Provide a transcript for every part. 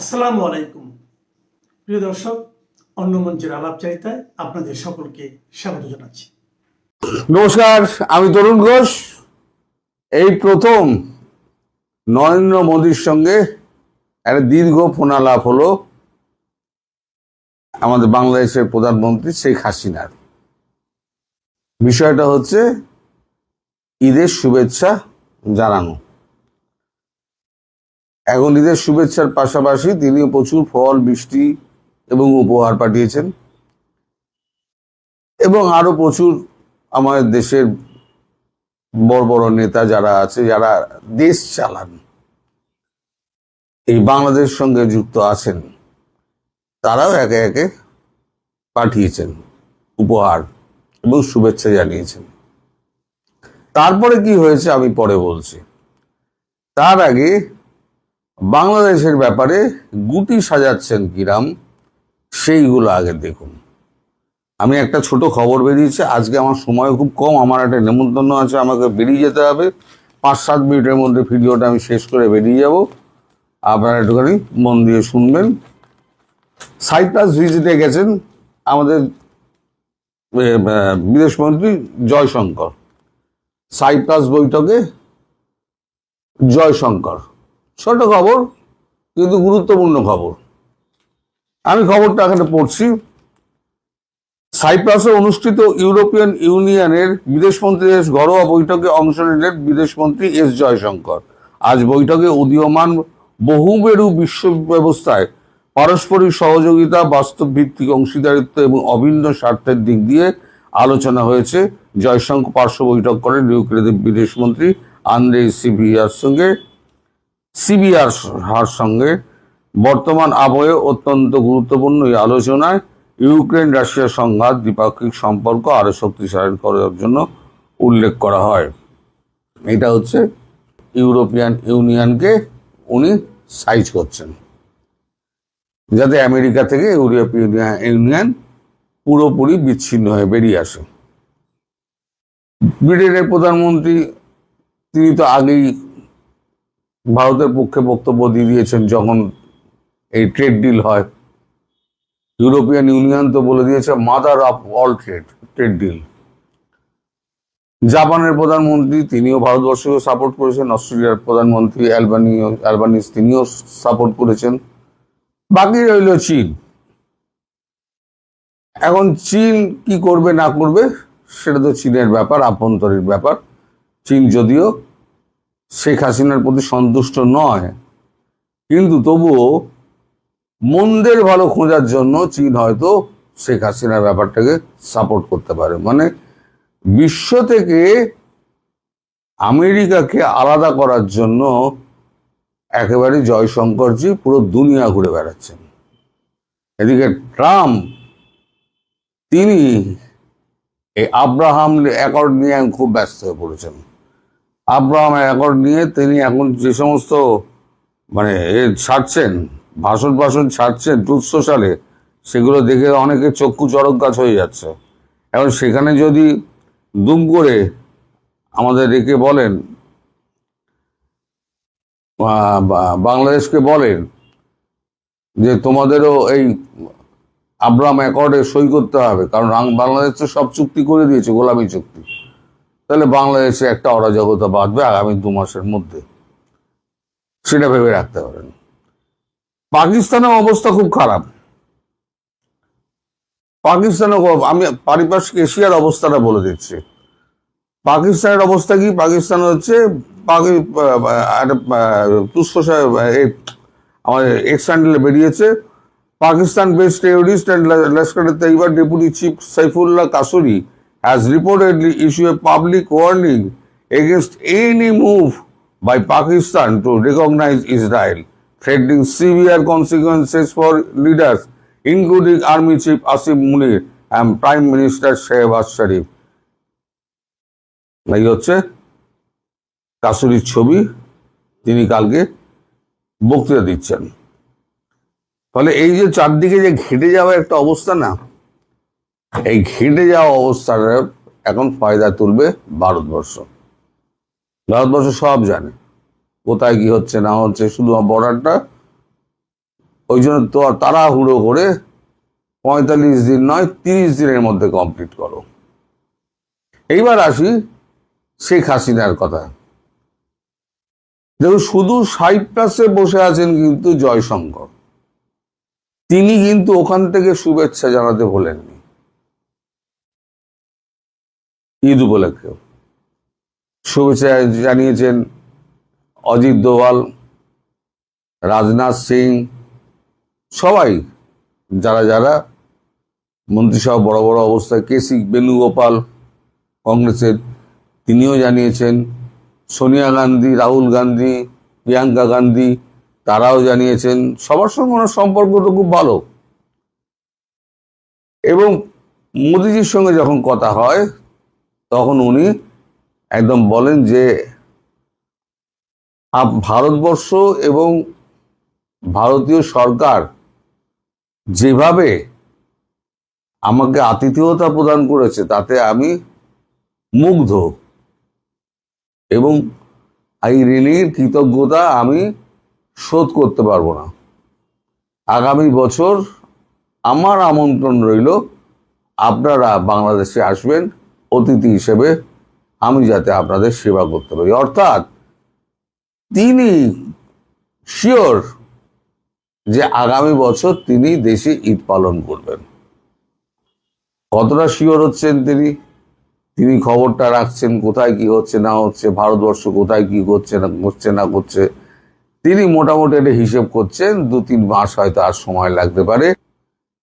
আসসালামু আলাইকুম প্রিয় দর্শক, অন্য মঞ্চের আলাপচারিতায় আপনাদের সকলকে স্বাগত জানাচ্ছি। নমস্কার, আমি তরুণ ঘোষ। এই প্রথম নরেন্দ্র মোদীর সঙ্গে একটা দীর্ঘ ফোনালাপ হলো আমাদের বাংলাদেশের প্রধানমন্ত্রী শেখ হাসিনার। বিষয়টা হচ্ছে ঈদের শুভেচ্ছা জানানো। এখন ঈদের শুভেচ্ছার পাশাপাশি তিনি প্রচুর ফল, মিষ্টি এবং উপহার পাঠিয়েছেন এবং আরো প্রচুর আমাদের দেশের বড় বড় নেতা যারা আছে, যারা দেশ চালান, এই বাংলাদেশ সঙ্গে যুক্ত আছেন, তারাও একে একে পাঠিয়েছেন উপহার এবং শুভেচ্ছা জানিয়েছেন। তারপরে কি হয়েছে আমি পরে বলছি। তার আগে বাংলাদেশের ব্যাপারে গুটি সাজাচ্ছেন কিরাম সেইগুলো আগে দেখুন। আমি একটা ছোট খবর বেরিয়েছে, আজকে আমার সময় খুব কম, আমার একটা নেমন্তন্ন আছে, আমাকে বেরিয়ে যেতে হবে। 5-7 মিনিটের মধ্যে ভিডিওটা আমি শেষ করে বেরিয়ে যাব। আপনারা একটুখানি মন দিয়ে শুনবেন। সাইপ্রাস ভিজিটে গেছেন আমাদের বিদেশমন্ত্রী জয়শঙ্কর। সাইপ্রাস বৈঠকে জয়শঙ্কর, ছোট খবর কিন্তু গুরুত্বপূর্ণ খবর। আমি খবরটা এখানে পড়ছি। সাইপ্রাসে অনুষ্ঠিত ইউরোপিয়ান ইউনিয়নের বিদেশমন্ত্রীদের ঘরোয়া বৈঠকে অংশ নিলেন বিদেশমন্ত্রী এস জয়শঙ্কর। আজ বৈঠকে উদীয়মান বহুমেরু বিশ্ব ব্যবস্থায় পারস্পরিক সহযোগিতা, বাস্তব ভিত্তিক অংশীদারিত্ব এবং অভিন্ন স্বার্থের দিক দিয়ে আলোচনা হয়েছে। জয়শঙ্কর পার্শ্ব বৈঠক করেন ইউক্রেনের বিদেশমন্ত্রী আন্দ্রে সিবিয়ার সঙ্গে। বর্তমান আবহে অত্যন্ত গুরুত্বপূর্ণ এই আলোচনায় ইউক্রেন রাশিয়া সংঘাত, দ্বিপাক্ষিক সম্পর্ক আরো শক্তিশালী করার জন্য উল্লেখ করা হয়। এটা হচ্ছে ইউরোপিয়ান ইউনিয়নকে উনি সাইজ করছেন, যাতে আমেরিকা থেকে ইউরোপিয়ান ইউনিয়ন পুরোপুরি বিচ্ছিন্ন হয়ে বেরিয়ে আসে। ব্রিটেনের প্রধানমন্ত্রী তিনি তো আগেই ভারতের পক্ষে বক্তব্য দিয়ে দিয়েছেন যখন এই ট্রেড ডিল হয়। ইউরোপিয়ান ইউনিয়ন তো বলে দিয়েছে mother of all trade deal. জাপানের প্রধানমন্ত্রী তিনিও ভারতবর্ষকে সাপোর্ট করেছেন। অস্ট্রেলিয়ার প্রধানমন্ত্রী অ্যালবানিজ তিনিও সাপোর্ট করেছেন। বাকি রইল চীন। এখন চীন কি করবে না করবে সেটা তো চীনের ব্যাপার, আভ্যন্তরীণ ব্যাপার। চীন যদিও শেখ হাসিনার প্রতি সন্তুষ্ট নয়, কিন্তু তবুও মন্দের ভালো খোঁজার জন্য চীন হয়তো শেখ হাসিনার ব্যাপারটাকে সাপোর্ট করতে পারে। মানে বিশ্ব থেকে আমেরিকাকে আলাদা করার জন্য একেবারে জয়শঙ্করজি পুরো দুনিয়া ঘুরে বেড়াচ্ছেন। এদিকে ট্রাম্প তিনি এই আব্রাহাম অ্যাকর্ড নিয়ে খুব ব্যস্ত হয়ে পড়েছেন। আব্রাহাম অ্যাকর্ড নিয়ে তিনি এখন যে সমস্ত ছাড়ছেন, ভাষণ ছাড়ছেন ট্রুথ সোশ্যালে, সেগুলো দেখে অনেকে চক্ষু চড়ক গাছ হয়ে যাচ্ছে। এখন সেখানে যদি দুম করে আমাদের রেখে বলেন, বাংলাদেশকে বলেন যে তোমাদেরও এই আব্রাহাম অ্যাকর্ডে সই করতে হবে, কারণ বাংলাদেশ তো সব চুক্তি করে দিয়েছে, গোলামি চুক্তি, তাহলে বাংলাদেশে একটা অরাজকতা বাঁধবে আগামী 2 মাসের মধ্যে। সেটা ভেবে রাখতে পারেন। পাকিস্তানের অবস্থা খুব খারাপ। আমি পারিপার্শ্বিক এশিয়ার অবস্থাটা বলে দিচ্ছি। পাকিস্তানের অবস্থা কি? পাকিস্তান হচ্ছে আমাদের এক্স হ্যান্ডেলে বেরিয়েছে, Pakistan based terrorist and Lashkar-e-Taiba deputy chief Saifullah Kasuri has reportedly issued a public warning against any move by Pakistan to recognize Israel, threatening severe consequences for leaders including Army Chief Asim Munir and Prime Minister Shehbaz Sharif. এই হচ্ছে কাসুরির ছবি, তিনি কালকে বক্তৃতা দিচ্ছেন। ফলে এই যে চারদিকে যে ঘেটে যাওয়া একটা অবস্থা না, এই ঘেটে যাওয়া অবস্থাটা এখন ফায়দা তুলবে ভারতবর্ষ। ভারতবর্ষ সব জানে কোথায় কি হচ্ছে না হচ্ছে, শুধু বর্ডারটা ওই জন্য তো তাড়াহুড়ো করে 45 দিন নয় 30 দিনের মধ্যে কমপ্লিট করো। এইবার আসি শেখ হাসিনার কথা। দেখুন, শুধু সাইপ্রাসে বসে আছেন কিন্তু জয়শঙ্কর, তিনি কিন্তু ওখান থেকে শুভেচ্ছা জানাতে ভোলেননি ঈদ উপলক্ষে। শুভেচ্ছা জানিয়েছেন অজিত দোভাল, রাজনাথ সিং, সবাই যারা যারা মন্ত্রিসভা বড় বড় অবস্থায়, কেসি বেণুগোপাল কংগ্রেসের, তিনিও জানিয়েছেন। সোনিয়া গান্ধী, রাহুল গান্ধী, প্রিয়াঙ্কা গান্ধী, তারাও জানিয়েছেন। সবার সঙ্গে ওনার সম্পর্ক তো খুব ভালো। এবং মোদিজির সঙ্গে যখন কথা হয় তখন উনি একদম বলেন যে ভারতবর্ষ এবং ভারতীয় সরকার যেভাবে আমাকে আতিথেয়তা প্রদান করেছে তাতে আমি মুগ্ধ, এবং এই ঋণের কৃতজ্ঞতা আমি শোধ করতে পারবো না। আগামী বছর আমার আমন্ত্রণ রইল, আপনারা বাংলাদেশে আসবেন অতিথি হিসেবে, আমি যাতে আপনাদের সেবা করতে পারি। অর্থাৎ তিনি শিওর যে আগামী বছর তিনি দেশে ঈদ পালন করবেন। কতটা শিওর হচ্ছেন তিনি খবরটা রাখছেন কোথায় কি হচ্ছে না হচ্ছে, ভারতবর্ষ কোথায় কি করছে না করছে, তিনি মোটামুটি একটা হিসেব করছেন। 2-3 মাস হয়তো আর সময় লাগতে পারে।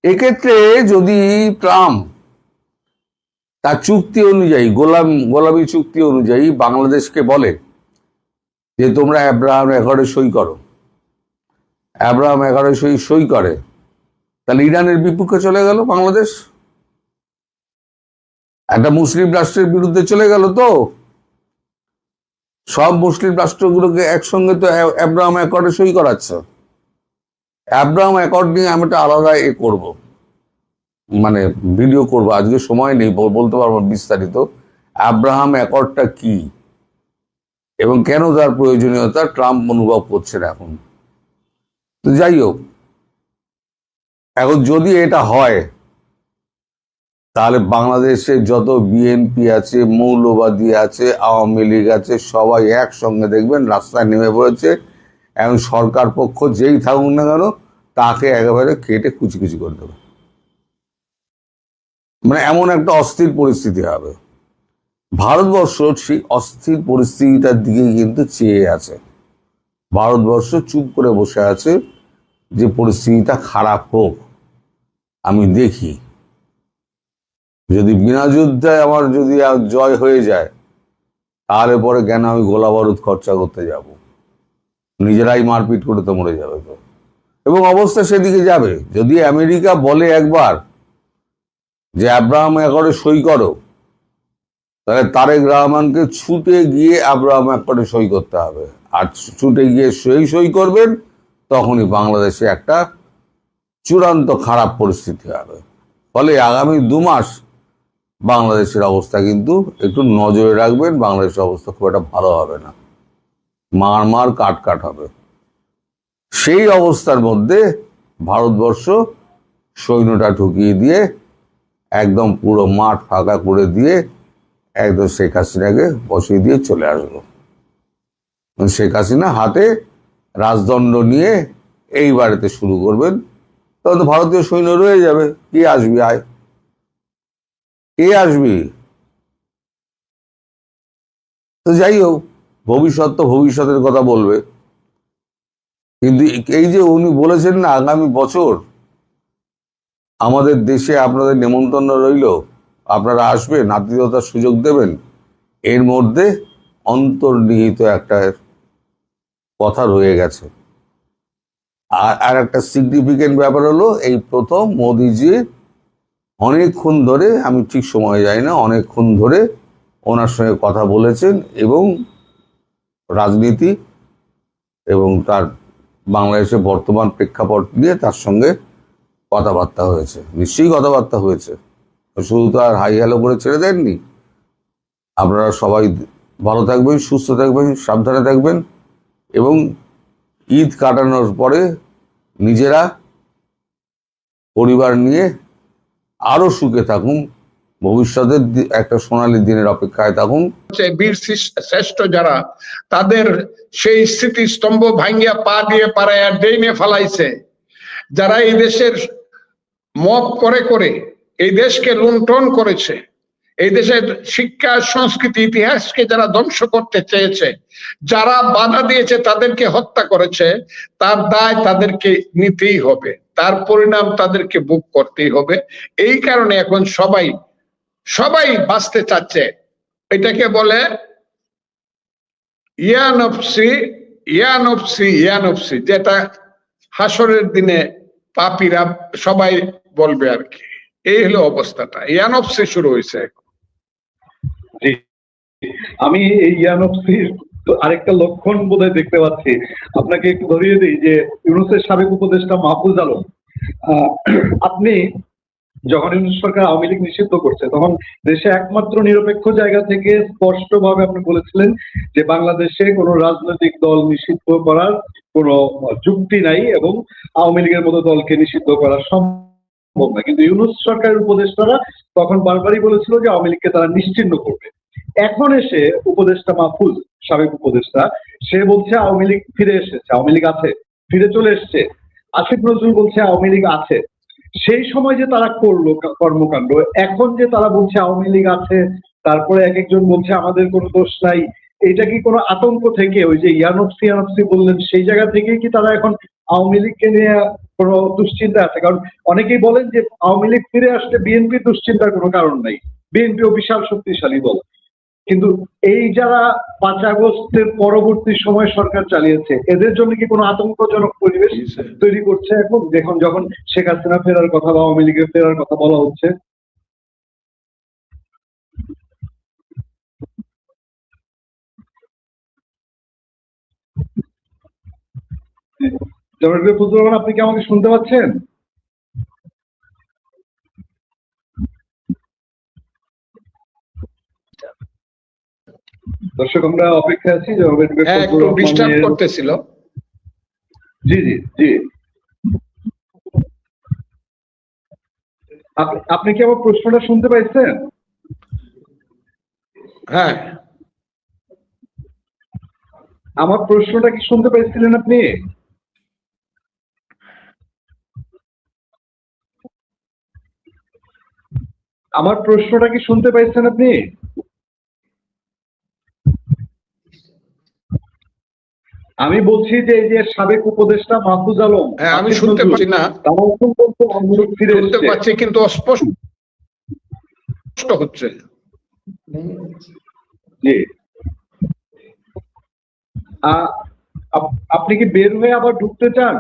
এক্ষেত্রে যদি ট্রাম্প তার চুক্তি অনুযায়ী, গোলামি চুক্তি অনুযায়ী বাংলাদেশকে বলে যে তোমরা অ্যাব্রাহাম অ্যাকর্ডে সই করো, অ্যাব্রাহাম অ্যাকর্ডে সই করে, তাহলে ইরানের বিপক্ষে চলে গেল বাংলাদেশ, একটা মুসলিম রাষ্ট্রের বিরুদ্ধে চলে গেল। তো সব মুসলিম রাষ্ট্রগুলোকে একসঙ্গে তো অ্যাব্রাহাম অ্যাকর্ডে সই করাচ্ছে। অ্যাব্রাহাম অ্যাকর্ড নিয়ে আমি একটা আলাদা করব, মানে ভিডিও করব, আজকে সময় নেই বলতে পারবো বিস্তারিত অ্যাব্রাহাম অ্যাকর্ডটা কি এবং কেন তার প্রয়োজনীয়তা ট্রাম্প অনুভব করছেন এখন। তো যাই হোক, এখন যদি এটা হয় তাহলে বাংলাদেশে যত বিএনপি আছে, মৌলবাদী আছে, আওয়ামী লীগ আছে, সবাই একসঙ্গে দেখবেন রাস্তায় নেমে পড়েছে। এখন সরকার পক্ষ যেই থাকুক না কেন তাকে একেবারে কেটে কুচি কুচি করে দেবে। মানে এমন একটা অস্থির পরিস্থিতি হবে। ভারতবর্ষ সেই অস্থির পরিস্থিতিটার দিকে কিন্তু চেয়ে আছে। ভারতবর্ষ চুপ করে বসে আছে যে পরিস্থিতিটা খারাপ হোক, আমি দেখি। যদি বিনা যুদ্ধে আমার যদি জয় হয়ে যায় তাহলে পরে কেন আমি গোলা বারুদ খরচা করতে যাব? নিজেরাই মারপিট করে তো মরে যাবে তো। এবং অবস্থা সেদিকে যাবে। যদি আমেরিকা বলে একবার যে আব্রাহাম অ্যাকর্ডে সই করো, তাহলে তারেক রহমানকে ছুটে গিয়ে আব্রাহাম অ্যাকর্ডে সই করতে হবে। আর ছুটে গিয়ে সই করবেন, তখনই বাংলাদেশে একটা চূড়ান্ত খারাপ পরিস্থিতি হবে। ফলে আগামী 2 মাস বাংলাদেশের অবস্থা কিন্তু একটু নজরে রাখবেন। বাংলাদেশের অবস্থা খুব একটা ভালো হবে না, মার কাট হবে। সেই অবস্থার মধ্যে ভারতবর্ষ সৈন্যটা ঢুকিয়ে দিয়ে একদম পুরো মাঠ ফাঁকা করে দিয়ে একদম শেখ হাসিনাকে বসিয়ে দিয়ে চলে আসলো। শেখ হাসিনা হাতে রাজদণ্ড নিয়ে এই বাড়িতে শুরু করবেন। তখন তো ভারতীয় সৈন্য রয়ে যাবে। কে আসবি? কে আসবি? তো যাই হোক, ভবিষ্যতের কথা বলবে। কিন্তু এই যে উনি বলেছেন না, আগামী বছর আমাদের দেশে আপনাদের নেমন্তন্ন রইল, আপনারা আসবেন, আতিথেয়তার সুযোগ দেবেন, এর মধ্যে অন্তর্নিহিত একটা কথা রয়ে গেছে। আর একটা সিগনিফিকেন্ট ব্যাপার হলো, এই প্রথম মোদিজি অনেকক্ষণ ধরে, আমি ঠিক সময় যাই না, অনেকক্ষণ ধরে ওনার সঙ্গে কথা বলেছেন এবং রাজনীতি এবং তার বাংলাদেশে বর্তমান প্রেক্ষাপট নিয়ে তার সঙ্গে কথাবার্তা হয়েছে। নিশ্চয়ই কথাবার্তা হয়েছে, শুধু তো আর হাই হ্যালো করে ছেড়ে দেননি। আপনারা সবাই ভালো থাকবেন, সুস্থ থাকবেন, সাবধানে থাকবেন এবং ঈদ কাটানোর পরে নিজেরা পরিবার নিয়ে আরো সুখে থাকুন, ভবিষ্যতের একটা সোনালী দিনের অপেক্ষায় থাকুন। বীর শ্রেষ্ঠ যারা, তাদের সেই স্মৃতিস্তম্ভ ভাঙ্গিয়া পা দিয়ে পাড়াইয়া ডেইনে ফেলাইছে, যারা এই দেশের মপ করে করে এই দেশকে লুণ্ঠন করেছে, এই দেশের শিক্ষা সংস্কৃতি ইতিহাসকে যারা ধ্বংস করতে চেয়েছে, যারা বাধা দিয়েছে, তাদেরকে হত্যা করেছে, তার দায় তাদেরকে নিতেই হবে, তার পরিণাম তাদেরকে ভোগ করতেই হবে। এই কারণে এখন সবাই বাঁচতে চাচ্ছে। এটাকে বলে ইয়ানফসি ইয়ানফসি ইয়ানফসি, যেটা হাসরের দিনে পাপীরা সবাই বলবে আর কি। এই হলো অবস্থাটা, ইয়ানফসি শুরু হয়েছে। আমি এই ইয়ানফসির আরেকটা লক্ষণ বোধহয় দেখতে পাচ্ছি। আপনাকে একটু ধরিয়ে দিই যে ইউনূসের সাবেক উপদেষ্টা মাহফুজ আলম, আপনি যখন ইউনূস সরকার আওয়ামী লীগ নিষিদ্ধ করছে, তখন দেশে একমাত্র নিরপেক্ষ জায়গা থেকে স্পষ্টভাবে আপনি বলেছিলেন যে বাংলাদেশে কোনো রাজনৈতিক দল নিষিদ্ধ করার কোনো যুক্তি নাই এবং আওয়ামী লীগের মতো দলকে নিষিদ্ধ করা সম্ভব না। কিন্তু ইউনূস সরকারের উপদেষ্টারা তখন বারবারই বলেছিল যে আওয়ামী লীগকে তারা নিশ্চিহ্ন করবে। এখন এসে উপদেষ্টা মাহফুজ, সাবেক উপদেষ্টা, সে বলছে আওয়ামী লীগ ফিরে এসেছে, আওয়ামী লীগ আছে, ফিরে চলে এসছে। আসিফ নজরুল বলছে আওয়ামী লীগ আছে। সেই সময় যে তারা করলো কর্মকাণ্ড, এখন যে তারা বলছে আওয়ামী লীগ আছে, তারপরে এক একজন বলছে আমাদের কোনো দোষ নাই, এটা কি কোনো আতঙ্ক থেকে, ওই যে ইয়ানফসি বললেন, সেই জায়গা থেকেই কি তারা এখন আওয়ামী লীগকে নিয়ে কোনো দুশ্চিন্তা আছে? কারণ অনেকেই বলেন যে আওয়ামী লীগ ফিরে আসলে বিএনপি দুশ্চিন্তার কোনো কারণ নাই, বিএনপিও বিশাল শক্তিশালী দল। কিন্তু এই যারা 5 আগস্টের পরবর্তী সময় সরকার চালিয়েছে, এদের জন্য কি কোনো আতঙ্কজনক পরিবেশ তৈরি করছে এখন যখন শেখ হাসিনা ফেরার কথা বা আওয়ামী লীগের ফেরার কথা বলা হচ্ছে? ফজলুর রহমান, আপনি কি আমাকে শুনতে পাচ্ছেন? দর্শক, আমরা অপেক্ষা আছি। একটু ডিস্টার্ব করতেছিল। জি জি জি, আপনি কি আমার প্রশ্নটা শুনতে পাইছেন? হ্যাঁ, আমার প্রশ্নটা কি শুনতে পাইছিলেন আপনি? আমার প্রশ্নটা কি শুনতে পাইছেন আপনি? আমি বলছি যে এই যে সাবেক উপদেষ্টা মাহফুজ আলম, হ্যাঁ, আমি শুনতে পাচ্ছি না, শুনতে পাচ্ছি কিন্তু অস্পষ্ট হচ্ছে। জি, আপনি কি বের হয়ে আবার ঢুকতে চান?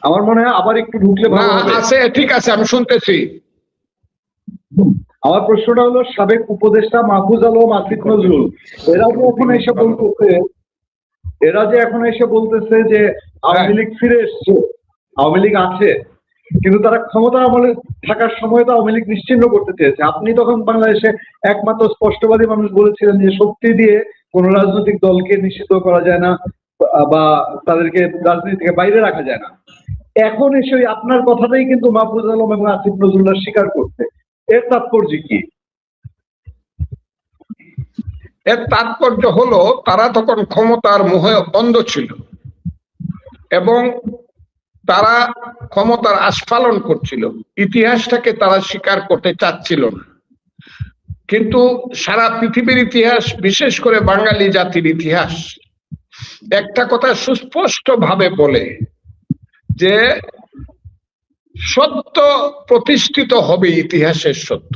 আমার মনে হয় আবার একটু ঢুকলে ভালো হবে। আছে, ঠিক আছে, আমি শুনতেছি। আমার প্রশ্নটা হলো, সাবেক উপদেষ্টা মাহফুজ আলম, আসিফ নজরুল, এরা যে এখন এসে বলতেছে যে আওয়ামী লীগ ফিরে এসছে, আওয়ামী লীগ আছে, কিন্তু তারা ক্ষমতা আমলে থাকার সময় তো আওয়ামী লীগ নিশ্চিহ্ন করতে চেয়েছে। আপনি তখন বাংলাদেশে একমাত্র স্পষ্টবাদী মানুষ বলেছিলেন যে শক্তি দিয়ে কোন রাজনৈতিক দলকে নিষিদ্ধ করা যায় না বা তাদেরকে রাজনীতি থেকে বাইরে রাখা যায় না। এখন এসে আপনার কথাটাই কিন্তু মাহফুজ আলম এবং আসিফ নজরুল্লাহ স্বীকার করতে, এর তাৎপর্য কি? এর তাৎপর্য হলো, তারা তখন ক্ষমতার মোহে অন্ধ ছিল এবং তারা ক্ষমতার আস্ফালন করছিল, ইতিহাসটাকে তারা স্বীকার করতে চাচ্ছিল না। কিন্তু সারা পৃথিবীর ইতিহাস, বিশেষ করে বাঙালি জাতির ইতিহাস, একটা কথা সুস্পষ্ট ভাবে বলে যে সত্য প্রতিষ্ঠিত হবে, ইতিহাসের সত্য।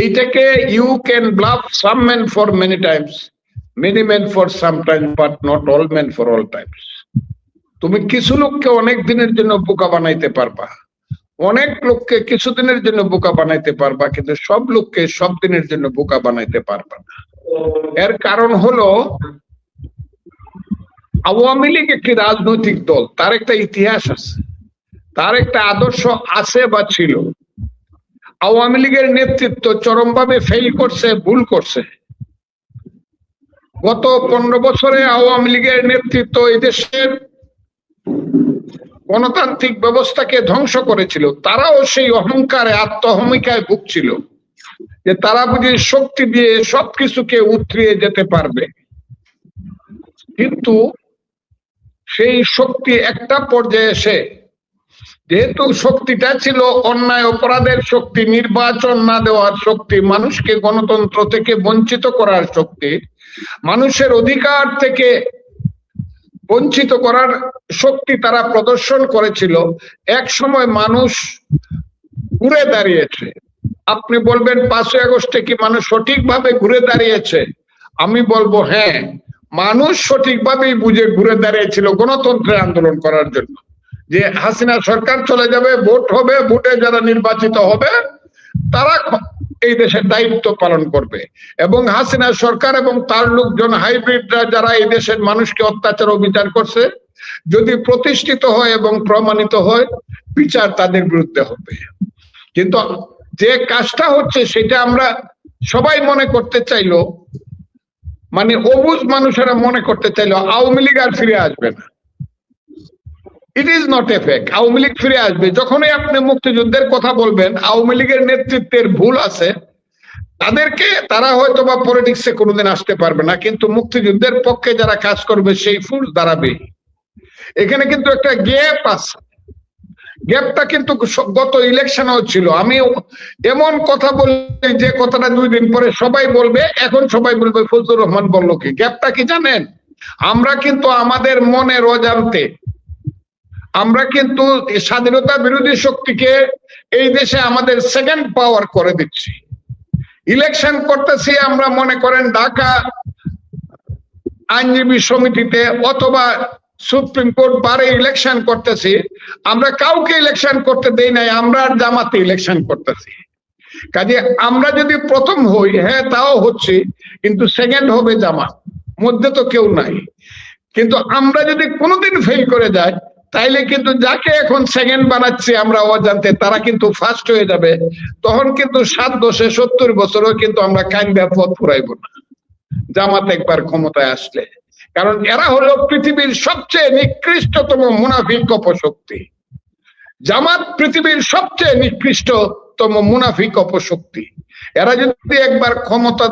এইটাকে you can bluff some men for many times, many men for some time, but not all men for all times. তুমি কিছু লোককে অনেক দিনের জন্য বোকা বানাইতে পারবা, অনেক লোককে কিছুদিনের জন্য বোকা বানাইতে পারবা, কিন্তু সব লোককে সব দিনের জন্য বোকা বানাইতে পারবা না। এর কারণ হলো, আওয়ামী লীগ একটি রাজনৈতিক দল, তার একটা ইতিহাস আছে, তার একটা আদর্শ আছে বা ছিল। আওয়ামী লীগের নেতৃত্ব চরমভাবে ফেল করছে, ভুল করছে, গত 15 বছরে আওয়ামী লীগের নেতৃত্ব এই দেশের গণতান্ত্রিক ব্যবস্থাকে ধ্বংস করেছিল। তারাও সেই অহংকারে আত্মহমিকায় ভুগছিল যে তারা বুঝি শক্তি দিয়ে সবকিছুকে উতরিয়ে যেতে পারবে, কিন্তু সেই শক্তি একটা পর্যায়ে এসে, যেহেতু শক্তিটা ছিল অন্যায় অপরাধের শক্তি, নির্বাচন না দেওয়ার শক্তি, মানুষকে গণতন্ত্র থেকে বঞ্চিত করার শক্তি, মানুষের অধিকার থেকে বঞ্চিত করার শক্তি তারা প্রদর্শন করেছিল, এক সময় মানুষ ঘুরে দাঁড়িয়েছে। আপনি বলবেন 5ই আগস্টে কি মানুষ সঠিকভাবে ঘুরে দাঁড়িয়েছে? আমি বলবো হ্যাঁ, মানুষ সঠিকভাবেই বুঝে ঘুরে দাঁড়িয়েছিল গণতন্ত্রের আন্দোলন করার জন্য, যে হাসিনা সরকার চলে যাবে, ভোট হবে, ভোটে যারা নির্বাচিত হবে তারা এই দেশের দায়িত্ব পালন করবে, এবং হাসিনা সরকার এবং তার লোকজন হাইব্রিডরা যারা এই দেশের মানুষকে অত্যাচার ও বিচার করছে, যদি প্রতিষ্ঠিত হয় এবং প্রমাণিত হয়, বিচার তাদের বিরুদ্ধে হবে। কিন্তু যে কাজটা হচ্ছে সেটা আমরা সবাই মনে করতে চাইলো, মানে অবুঝ মানুষেরা মনে করতে চাইলো আওয়ামী লীগ আর ফিরে আসবে না। It is not a fact, Awami League ফিরে আসবে। যখনই আপনি মুক্তিযুদ্ধের কথা বলবেন, আওয়ামী লীগের নেতৃত্বের ভুল আছে, তারা হয়তো বা পলিটিক্সে কোনোদিন আসতে পারবে না, কিন্তু মুক্তিযুদ্ধের পক্ষে যারা কাজ করবে সেই ফুল দাঁড়াবে। এখানে কিন্তু একটা গ্যাপ আছে, গ্যাপটা কিন্তু গত ইলেকশনেও ছিল। আমি এমন কথা বলি যে কথাটা 2 দিন পরে সবাই বলবে, এখন সবাই বলবে ফজলুর রহমান বললো কি। গ্যাপটা কি জানেন? আমরা কিন্তু আমাদের মনের অজান্তে আমরা কিন্তু স্বাধীনতা বিরোধী শক্তিকে এই দেশে আমাদের সেকেন্ড পাওয়ার করে দিচ্ছি। ইলেকশন করতেছি আমরা, মনে করেন ঢাকা আইনজীবী সমিতিতে অথবা সুপ্রিম কোর্ট বারে ইলেকশন করতেছি, আমরা কাউকে ইলেকশন করতে দেই নাই, আমরা জামাতে ইলেকশন করতেছি। কাজে আমরা যদি প্রথম হই, হ্যাঁ তাও হচ্ছে, কিন্তু সেকেন্ড হবে জামাত, মধ্যে তো কেউ নাই। কিন্তু আমরা যদি কোনোদিন ফেল করে যাই, তাইলে কিন্তু যাকে এখন সেকেন্ড বানাচ্ছি আমরা অজান্তে, তারা কিন্তু ফার্স্ট হয়ে যাবে। তখন কিন্তু 7 দশে 70 বছরও কিন্তু আমরা কাইন্দা পথ ফুরাইব না জামাত একবার ক্ষমতায় আসলে। কারণ এরা হলো পৃথিবীর সবচেয়ে নিকৃষ্টতম মুনাফিক অপশক্তি। জামাত পৃথিবীর সবচেয়ে নিকৃষ্টতম মুনাফিক অপশক্তি। এরা যদি একবার ক্ষমতা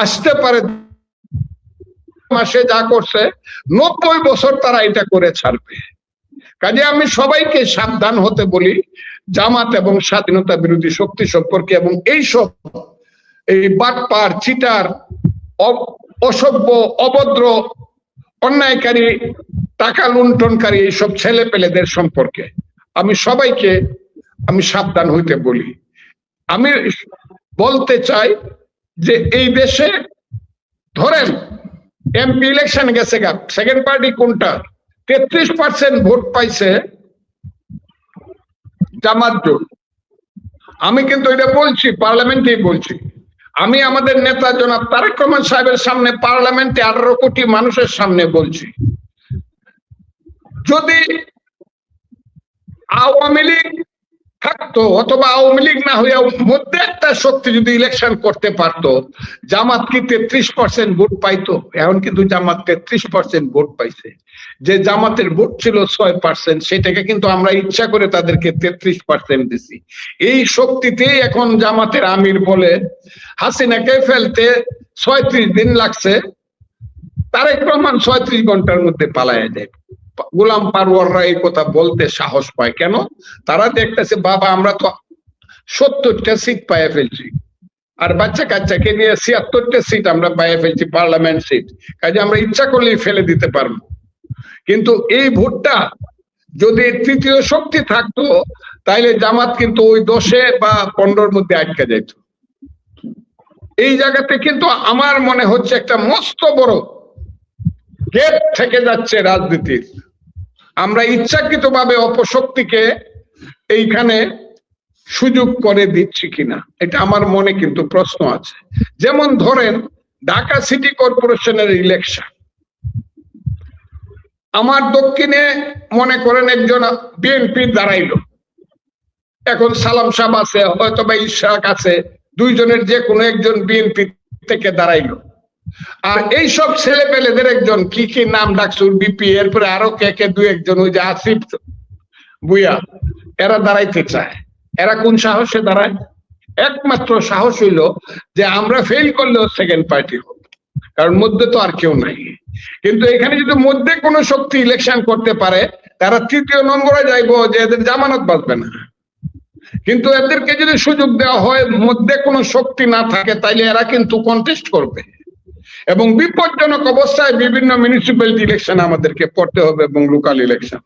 আসতে পারে, মাসে যা করছে 90 বছর তারা এটা করে ছাড়বে। কাজে আমি সবাইকে সাবধান হতে বলি জামাত এবং স্বাধীনতা বিরোধী শক্তি সম্পর্কে, এবং এইসব এই বাটপার, চিটার, অসভ্য, অভদ্র, অন্যায়কারী, টাকা লুণ্ঠনকারী এইসব ছেলে পেলেদের সম্পর্কে আমি সবাইকে সাবধান হইতে বলি। আমি বলতে চাই যে এই দেশে ধরেন এমপি ইলেকশন গেছে গা, সেকেন্ড পার্টি কোনটা, 33% ভোট পাইছে জামাত জোট। আমি কিন্তু এটা বলছি, পার্লামেন্টেই বলছি। আমি আমাদের নেতা জনাব তারেক রহমান সাহেবের সামনে, পার্লামেন্টে 18 কোটি মানুষের সামনে বলছি, যদি আওয়ামী লীগ থাকতো অথবা আওয়ামী লীগ না হইয়া মধ্যে একটা শক্তি যদি ইলেকশন করতে পারতো, জামাত কি 33% ভোট পাইতো? এখন কিন্তু জামাত 33% ভোট পাইছে। যে জামাতের ভোট ছিল 6%, সেটাকে কিন্তু আমরা ইচ্ছা করে তাদেরকে 33% দিছি। এই শক্তিতেই এখন জামাতের আমির বলে হাসিনাকে ফেলতে 36 দিন লাগছে, তারেক রহমান 36 ঘন্টার মধ্যে পালায়া যায়। গোলাম পারওয়াররা এই কথা বলতে সাহস পায় কেন? তারা দেখতেছে বাবা আমরা তো 70টা সিট পাইয়া ফেলছি, আর বাচ্চা কাচ্চাকে নিয়ে 76টা সিট আমরা পাইয়া ফেলছি, পার্লামেন্ট সিট। কাজে আমরা ইচ্ছা করলেই ফেলে দিতে পারবো। কিন্তু এই ভোটটা যদি তৃতীয় শক্তি থাকতো, তাইলে জামাত কিন্তু ওই 10 বা 15-র মধ্যে আটকে যেত। এই জায়গাতে কিন্তু আমার মনে হচ্ছে একটা মস্ত বড় গেট থেকে যাচ্ছে রাজনীতির। আমরা ইচ্ছাকৃতভাবে অপশক্তিকে এইখানে সুযোগ করে দিচ্ছি কিনা, এটা আমার মনে কিন্তু প্রশ্ন আছে। যেমন ধরেন ঢাকা সিটি কর্পোরেশনের ইলেকশন, আমার দক্ষিণে মনে করেন একজন বিএনপি দাঁড়াইলো, এখন সালাম সাহেব আছে, হয়তো বা ইশরাক আছে, 2 জনের যে কোনো একজন বিএনপি থেকে দাঁড়াইলো। আর এইসব ছেলে পেলেদের একজন কি কি নাম ডাকছুর বিপি, এরপরে আরো কে কে দু একজন, ওই যে আসিফ বুয়া, এরা দাঁড়াইতে চায়। এরা কোন সাহসে দাঁড়ায়? একমাত্র সাহস হইল যে আমরা ফেল করলেও সেকেন্ড পার্টি হোক, কারণ মধ্যে তো আর কেউ নাই। কিন্তু এখানে যদি মধ্যে কোনো শক্তি ইলেকশন করতে পারে, তারা তৃতীয় নম্বরে যাইবো যে এদের জামানত বাঁচবে না। কিন্তু এদেরকে যদি সুযোগ দেওয়া হয়, মধ্যে কোনো শক্তি না থাকে, তাইলে এরা কিন্তু কন্টেস্ট করবে এবং বিপজ্জনক অবস্থায় বিভিন্ন মিউনিসিপ্যালিটি ইলেকশন আমাদেরকে পড়তে হবে এবং লোকাল ইলেকশন।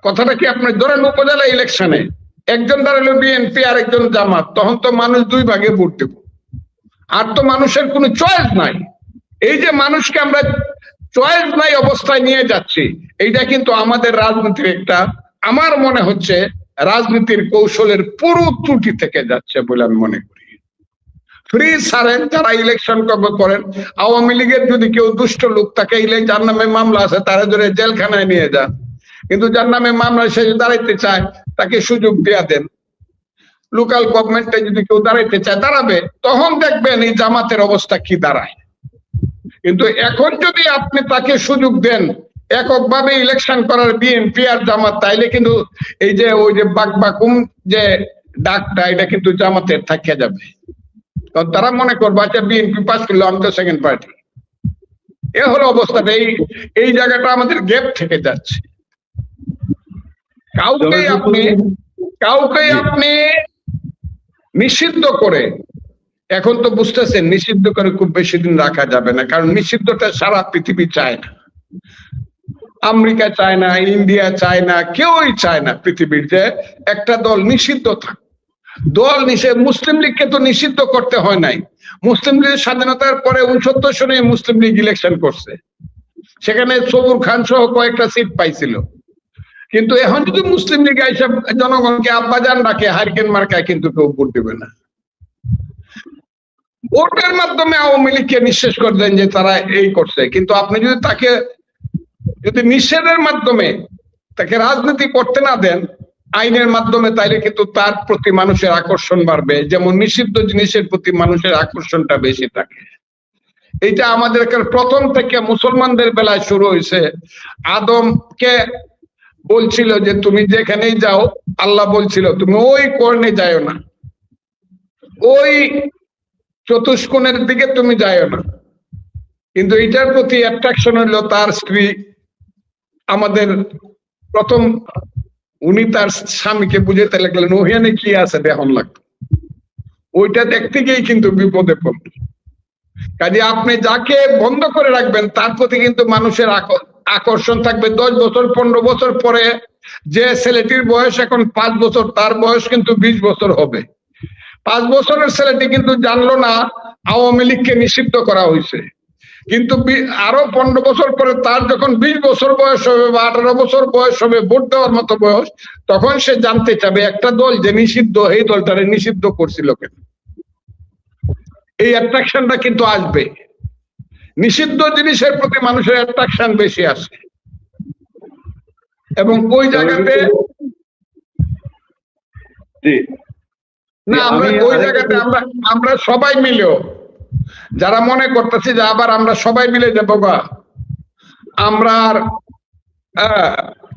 কথাটা কি, আপনার ধরেন উপজেলা ইলেকশনে একজন দাঁড়ালো বিএনপি আর একজন জামাত, তখন তো মানুষ দুই ভাগে ভোট দেব, আর তো মানুষের কোনো চয়েস নাই। এই যে মানুষকে আমরা চয়েস নাই অবস্থায় নিয়ে যাচ্ছি, এইটা কিন্তু আমাদের রাজনীতির একটা, আমার মনে হচ্ছে রাজনীতির কৌশলের পুরো ত্রুটি থেকে যাচ্ছে বলে আমি মনে করি। ফ্রি ছাড়েন, যারা ইলেকশন করেন, আওয়ামী লীগের যদি কেউ দুষ্ট লোক তাকে যার নামে মামলা আছে তারা ধরে জেলখানায় নিয়ে যান, কিন্তু যার নামে মামলা সে দাঁড়াইতে চায় তাকে সুযোগ দেয়া দেন। লোকাল গভর্নমেন্টে যদি কেউ দাঁড়াইতে চায় দাঁড়াবে, তখন দেখবেন এই জামাতের অবস্থা কি দাঁড়ায়। কিন্তু এখন যদি আপনি তাকে সুযোগ দেন এককভাবে ইলেকশন করার বিএনপি আর জামাত, তাইলে কিন্তু এই যে ওই যে বাকবাকুম যে ডাকটা, এটা কিন্তু জামাতের থাকিয়া যাবে। কারণ তারা মনে করবে আচ্ছা বিএনপি পাস করলো, আমি তো সেকেন্ড পার্টি। এ হলো অবস্থাটা। এই জায়গাটা আমাদের গ্যাপ থেকে যাচ্ছে। কাউকে আপনি নিষিদ্ধ করে, এখন তো বুঝতেছেন নিষিদ্ধ করে খুব বেশি দিন রাখা যাবে না, কারণ নিষিদ্ধটা সারা পৃথিবী চায় না। আমেরিকা চায় না, ইন্ডিয়া চায় না, কেউই চায় না পৃথিবীর যে একটা দল নিষিদ্ধ থাক। দল নিষেধ, মুসলিম লীগকে তো নিষিদ্ধ করতে হয় নাই। মুসলিম লীগের স্বাধীনতার পরে 69 সনে মুসলিম লীগ ইলেকশন করছে, সেখানে সবুর খান সহ কয়েকটা সিট পাইছিল। কিন্তু এখন যদি মুসলিম লীগ এইসব জনগণকে আব্বাজান ডাকে, হারিকেন মার্কায় কিন্তু কেউ ভোট দেবে না। ভোটের মাধ্যমে আওয়ামী লীগকে নিঃশেষ করে দেন যে তারা এই করছে, কিন্তু আপনি যদি তাকে যদি নিষেধের মাধ্যমে তাকে রাজনীতি করতে না দেন আইনের মাধ্যমে, তাইলে কিন্তু তার প্রতি মানুষের আকর্ষণ বাড়বে, যেমন নিষিদ্ধ জিনিসের প্রতি মানুষের আকর্ষণটা বেশি থাকে। এইটা আমাদের প্রথম থেকে মুসলমানদের বেলায় শুরু হয়েছে। আদমকে বলছিল যে তুমি যেখানেই যাও, আল্লাহ বলছিল তুমি ওই কর্ণে যাও না, ওই চতুষ্কোণের দিকে তুমি যাও না। কিন্তু এটার প্রতি অ্যাট্রাকশন হলো তার স্ত্রী। আমাদের প্রথম উনি তার স্বামীকে বুঝাতে লাগলেন ওখানে কি আছে দেখন লাগতো, ওইটা দেখতে গিয়েই কিন্তু বিপদে পড়ল। কাজে আপনি যাকে বন্ধ করে রাখবেন তার প্রতি কিন্তু মানুষের আকর্ষণ থাকবে। 10 বছর 15 বছর পরে যে ছেলেটির বয়স এখন 5 বছর, তার বয়স কিন্তু 20 বছর হবে। 5 বছরের ছেলেটি কিন্তু জানলো না আওয়ামী লীগকে নিষিদ্ধ করা হয়েছে, কিন্তু আরো 15 বছর পরে তার যখন 20 বছর বয়স হবে বা 18 বছর বয়স হবে, ভোট দেওয়ার মতো বয়স, তখন সে জানতে চাবে একটা দল যে নিষিদ্ধ, এই দলটারে নিষিদ্ধ করছিল কেন। এই অ্যাট্রাকশনটা কিন্তু আসবে, নিষিদ্ধ জিনিসের প্রতি মানুষের অ্যাট্রাকশন বেশি আসে। এবং ওই জায়গাতে না, আমরা ওই জায়গাতে আমরা সবাই মিলেও যারা মনে করতেছি যে আবার আমরা সবাই মিলে যাবো বা আমরা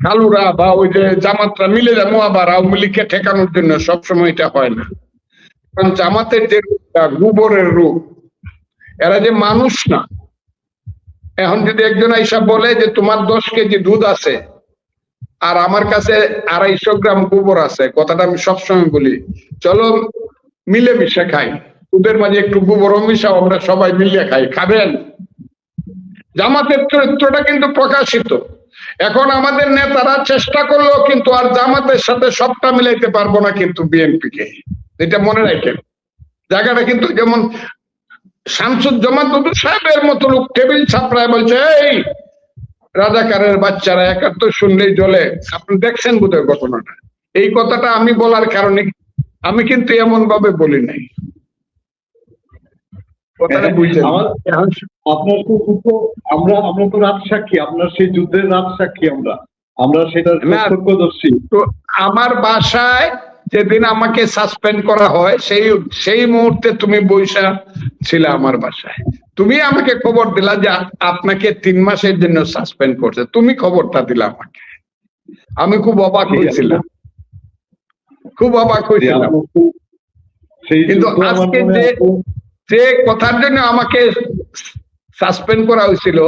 কালুরা বা ওই যে জামাতরা মিলে যাবো আবার আওয়ামী লীগকে ঠেকানোর জন্য, সবসময় এটা হয় না। কারণ জামাতের যে গোবরের রূপ, এরা যে মানুষ না। এখন যদি একজন আইসা বলে যে তোমার 10 কেজি দুধ আছে আর আমার কাছে 250 গ্রাম গোবর আছে, কথাটা আমি সবসময় বলি চলো মিলেমিশে খাই, দুধের মাঝে একটু গোবর মিশাও, আমরা সবাই মিলিয়ে খাই, খাবেন? জামাতের চরিত্রটা কিন্তু প্রকাশিত। এখন আমাদের নেতারা চেষ্টা করলেও কিন্তু আর জামাতের সাথে সবটা মিলাইতে পারবো না কিন্তু বিএনপিকে, এটা মনে রাখেন। জায়গাটা কিন্তু যেমন শামসুজ্জামান দুদু সাহেবের মতো লোক টেবিল ছাপড়ায় বলছে এই রাজাকারের বাচ্চারা, 71 শুনলেই জ্বলে। আপনি দেখছেন বোধহয় ঘটনাটা। এই কথাটা আমি বলার কারণে আমি কিন্তু এমন ভাবে বলি নাই, কথাটা বুঝছেন? আপনার তো আমরা তো রাত সাক্ষী, আপনার সেই যুদ্ধের রাত সাক্ষী, আমরা সেটা প্রত্যক্ষদর্শী। তো আমার বাসায় যেদিন আমাকে সাসপেন্ড করা হয় সেই মুহূর্তে তুমি বৈশা ছিলে আমার বাসায়। তুমি আমাকে খবর দিলা যে আপনাকে 3 মাসের জন্য সাসপেন্ড করছে, তুমি খবরটা দিলা আমাকে। আমি খুব অবাক হয়েছিলাম, খুব অবাক হয়েছিলাম। কিন্তু আজকে যে কথার জন্য আমাকে সাসপেন্ড করা হয়েছিল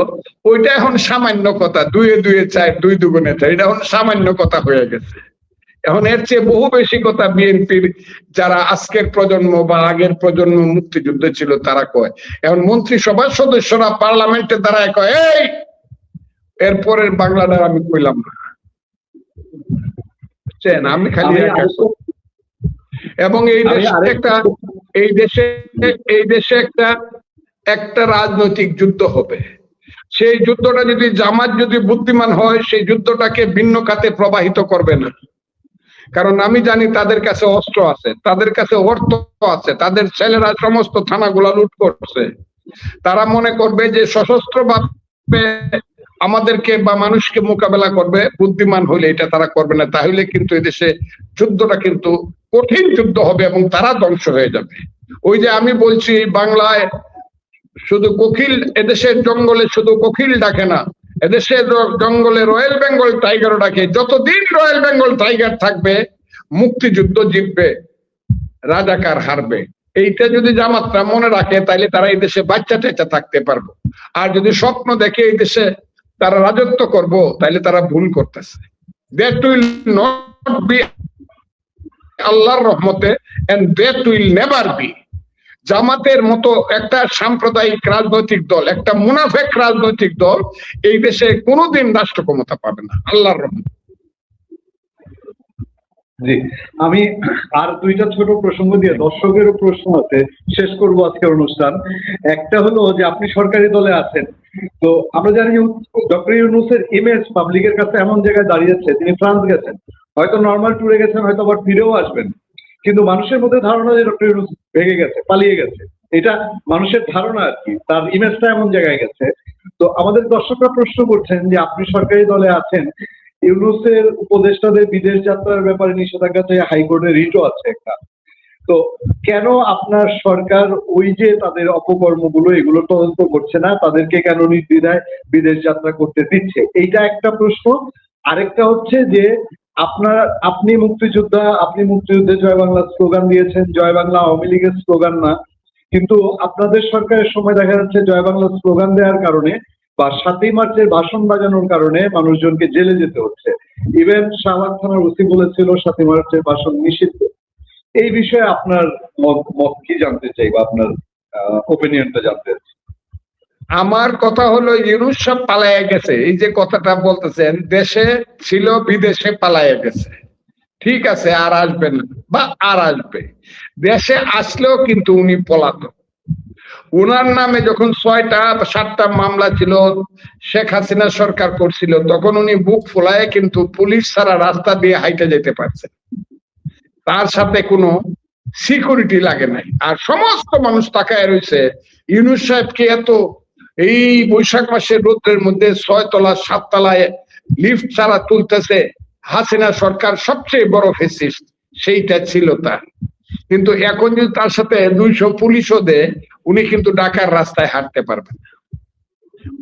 ওইটা এখন সামান্য কথা, 2 এ 2 এ 4, 2 দুগুণে 4, এটা এখন সামান্য কথা হয়ে গেছে। এখন এর চেয়ে বহু বেশি কথা বিএনপির যারা আজকের প্রজন্ম বা আগের প্রজন্ম মুক্তিযুদ্ধ ছিল তারা কয়। এখন মন্ত্রিসভার সদস্যরা পার্লামেন্টে দাঁড়ায় কয় এই, এরপরের বাংলাদেশ আমি কইলাম না, আমি খালি এবং এই দেশে একটা রাজনৈতিক যুদ্ধ হবে। সেই যুদ্ধটা যদি জামাত যদি বুদ্ধিমান হয় সেই যুদ্ধটাকে ভিন্ন খাতে প্রবাহিত করবে না, কারণ আমি জানি তাদের কাছে অস্ত্র আছে, তাদের কাছে অর্থ আছে, তাদের ছেলেরা সমস্ত থানাগুলা লুট করছে। তারা মনে করবে যে সশস্ত্র ভাবে আমাদেরকে বা মানুষকে মোকাবেলা করবে, বুদ্ধিমান হলে এটা তারা করবে না। তাহলে কিন্তু এদেশে যুদ্ধটা কিন্তু কঠিন যুদ্ধ হবে এবং তারা ধ্বংস হয়ে যাবে। ওই যে আমি বলছি বাংলায় শুধু কোকিল, এদেশের জঙ্গলে শুধু কোকিল ডাকে না, এদেশের জঙ্গলে রয়্যাল বেঙ্গল টাইগারও ডাকে। যতদিন রয়্যাল বেঙ্গল টাইগার থাকবে মুক্তিযুদ্ধ জিতবে, রাজাকার হারবে। এইটা যদি জামাতরা মনে রাখে তাহলে তারা এই দেশে বাচ্চা টেচা থাকতে পারবো। আর যদি স্বপ্ন দেখে এই দেশে তারা রাজত্ব করব তাহলে তারা ভুল করতেছে। দ্যাট উইল নট বি আল্লাহর রহমতে, and that will never be. জামাতের মতো একটা সাম্প্রদায়িক রাজনৈতিক দল, একটা মুনাফেক রাজনৈতিক দল এই দেশে কোনোদিন রাষ্ট্র ক্ষমতা পাবে না আল্লাহর রহমতে। জি, আমি আর 2টা ছোট প্রসঙ্গ দিয়ে, দর্শকেরও প্রশ্ন আছে, শেষ করবো আজকের অনুষ্ঠান। একটা হলো যে আপনি সরকারি দলে আছেন, তো আমরা জানি যে ডক্টর ইউনূসের ইমেজ পাবলিকের কাছে এমন জায়গায় দাঁড়িয়েছে, তিনি ফ্রান্স গেছেন, হয়তো নর্মাল ট্যুরে গেছেন, হয়তো আবার ফিরেও আসবেন, কিন্তু মানুষের মধ্যে ধারণা যে ডক্টর ইউনূস ভেগে গেছে, পালিয়ে গেছে, এটা মানুষের ধারণা আর কি, তার ইমেজটা এমন জায়গায় গেছে। তো আমাদের দর্শকরা প্রশ্ন করছেন যে আপনি সরকারি দলে আছেন, ইউনূসের উপদেষ্টাদের বিদেশ যাত্রার ব্যাপারে নিষেধাজ্ঞা থেকে হাইকোর্টে রিটও আছে একটা, তো কেন আপনার সরকার ওই যে তাদের অপকর্মগুলো এগুলো তদন্ত করছে না, তাদেরকে কেন নির্দ্বিধায় বিদেশ যাত্রা করতে দিচ্ছে? এইটা একটা প্রশ্ন। আরেকটা হচ্ছে যে আপনি মুক্তিযোদ্ধা, আপনি মুক্তিযুদ্ধে জয় বাংলা স্লোগান দিয়েছেন, জয় বাংলা আওয়ামী লীগের স্লোগান না, কিন্তু আপনাদের সরকারের সময় দেখা যাচ্ছে জয় বাংলা স্লোগান দেওয়ার কারণে বা 7ই মার্চের ভাষণ বাজানোর কারণে মানুষজনকে জেলে যেতে হচ্ছে। ইভেন শাহবাগ থানার ওসি বলেছিল 7ই মার্চের ভাষণ নিষিদ্ধ। এই বিষয়ে আপনার মত কি জানতে চাই, বা আপনার ওপিনিয়নটা জানতে চাই। আমার কথা হলো ইউনূস সব পালাইয়া গেছে, এই যে কথাটা বলতেছেন, দেশে ছিল বিদেশে পালাইয়া গেছে, ঠিক আছে, আর আসবে না বা আর আসবে। দেশে আসলেও কিন্তু উনি পলাতক। উনার নামে যখন 6টা 7টা মামলা ছিল, শেখ হাসিনা সরকার করছিল, তখন উনি বুক ফোলায় কিন্তু পুলিশ ছাড়া রাস্তা দিয়ে হাইটে যেতে পারছে, তার সাথে কোনো সিকিউরিটি লাগে নাই। আর সমস্ত মানুষ তাকায় রয়েছে ইউনূস সাহেবকে এত এই বৈশাখ মাসের রোদ্রের মধ্যে 6 তলা 7 তলায় লিফট ছাড়া তুলতেছে। হাসিনা সরকার সবচেয়ে বড় ফেসিস্ট, সেইটা ছিল তার। কিন্তু এখন যদি তার সাথে 200 পুলিশও দেয়, উনি কিন্তু ঢাকার রাস্তায় হাঁটতে পারবেন না।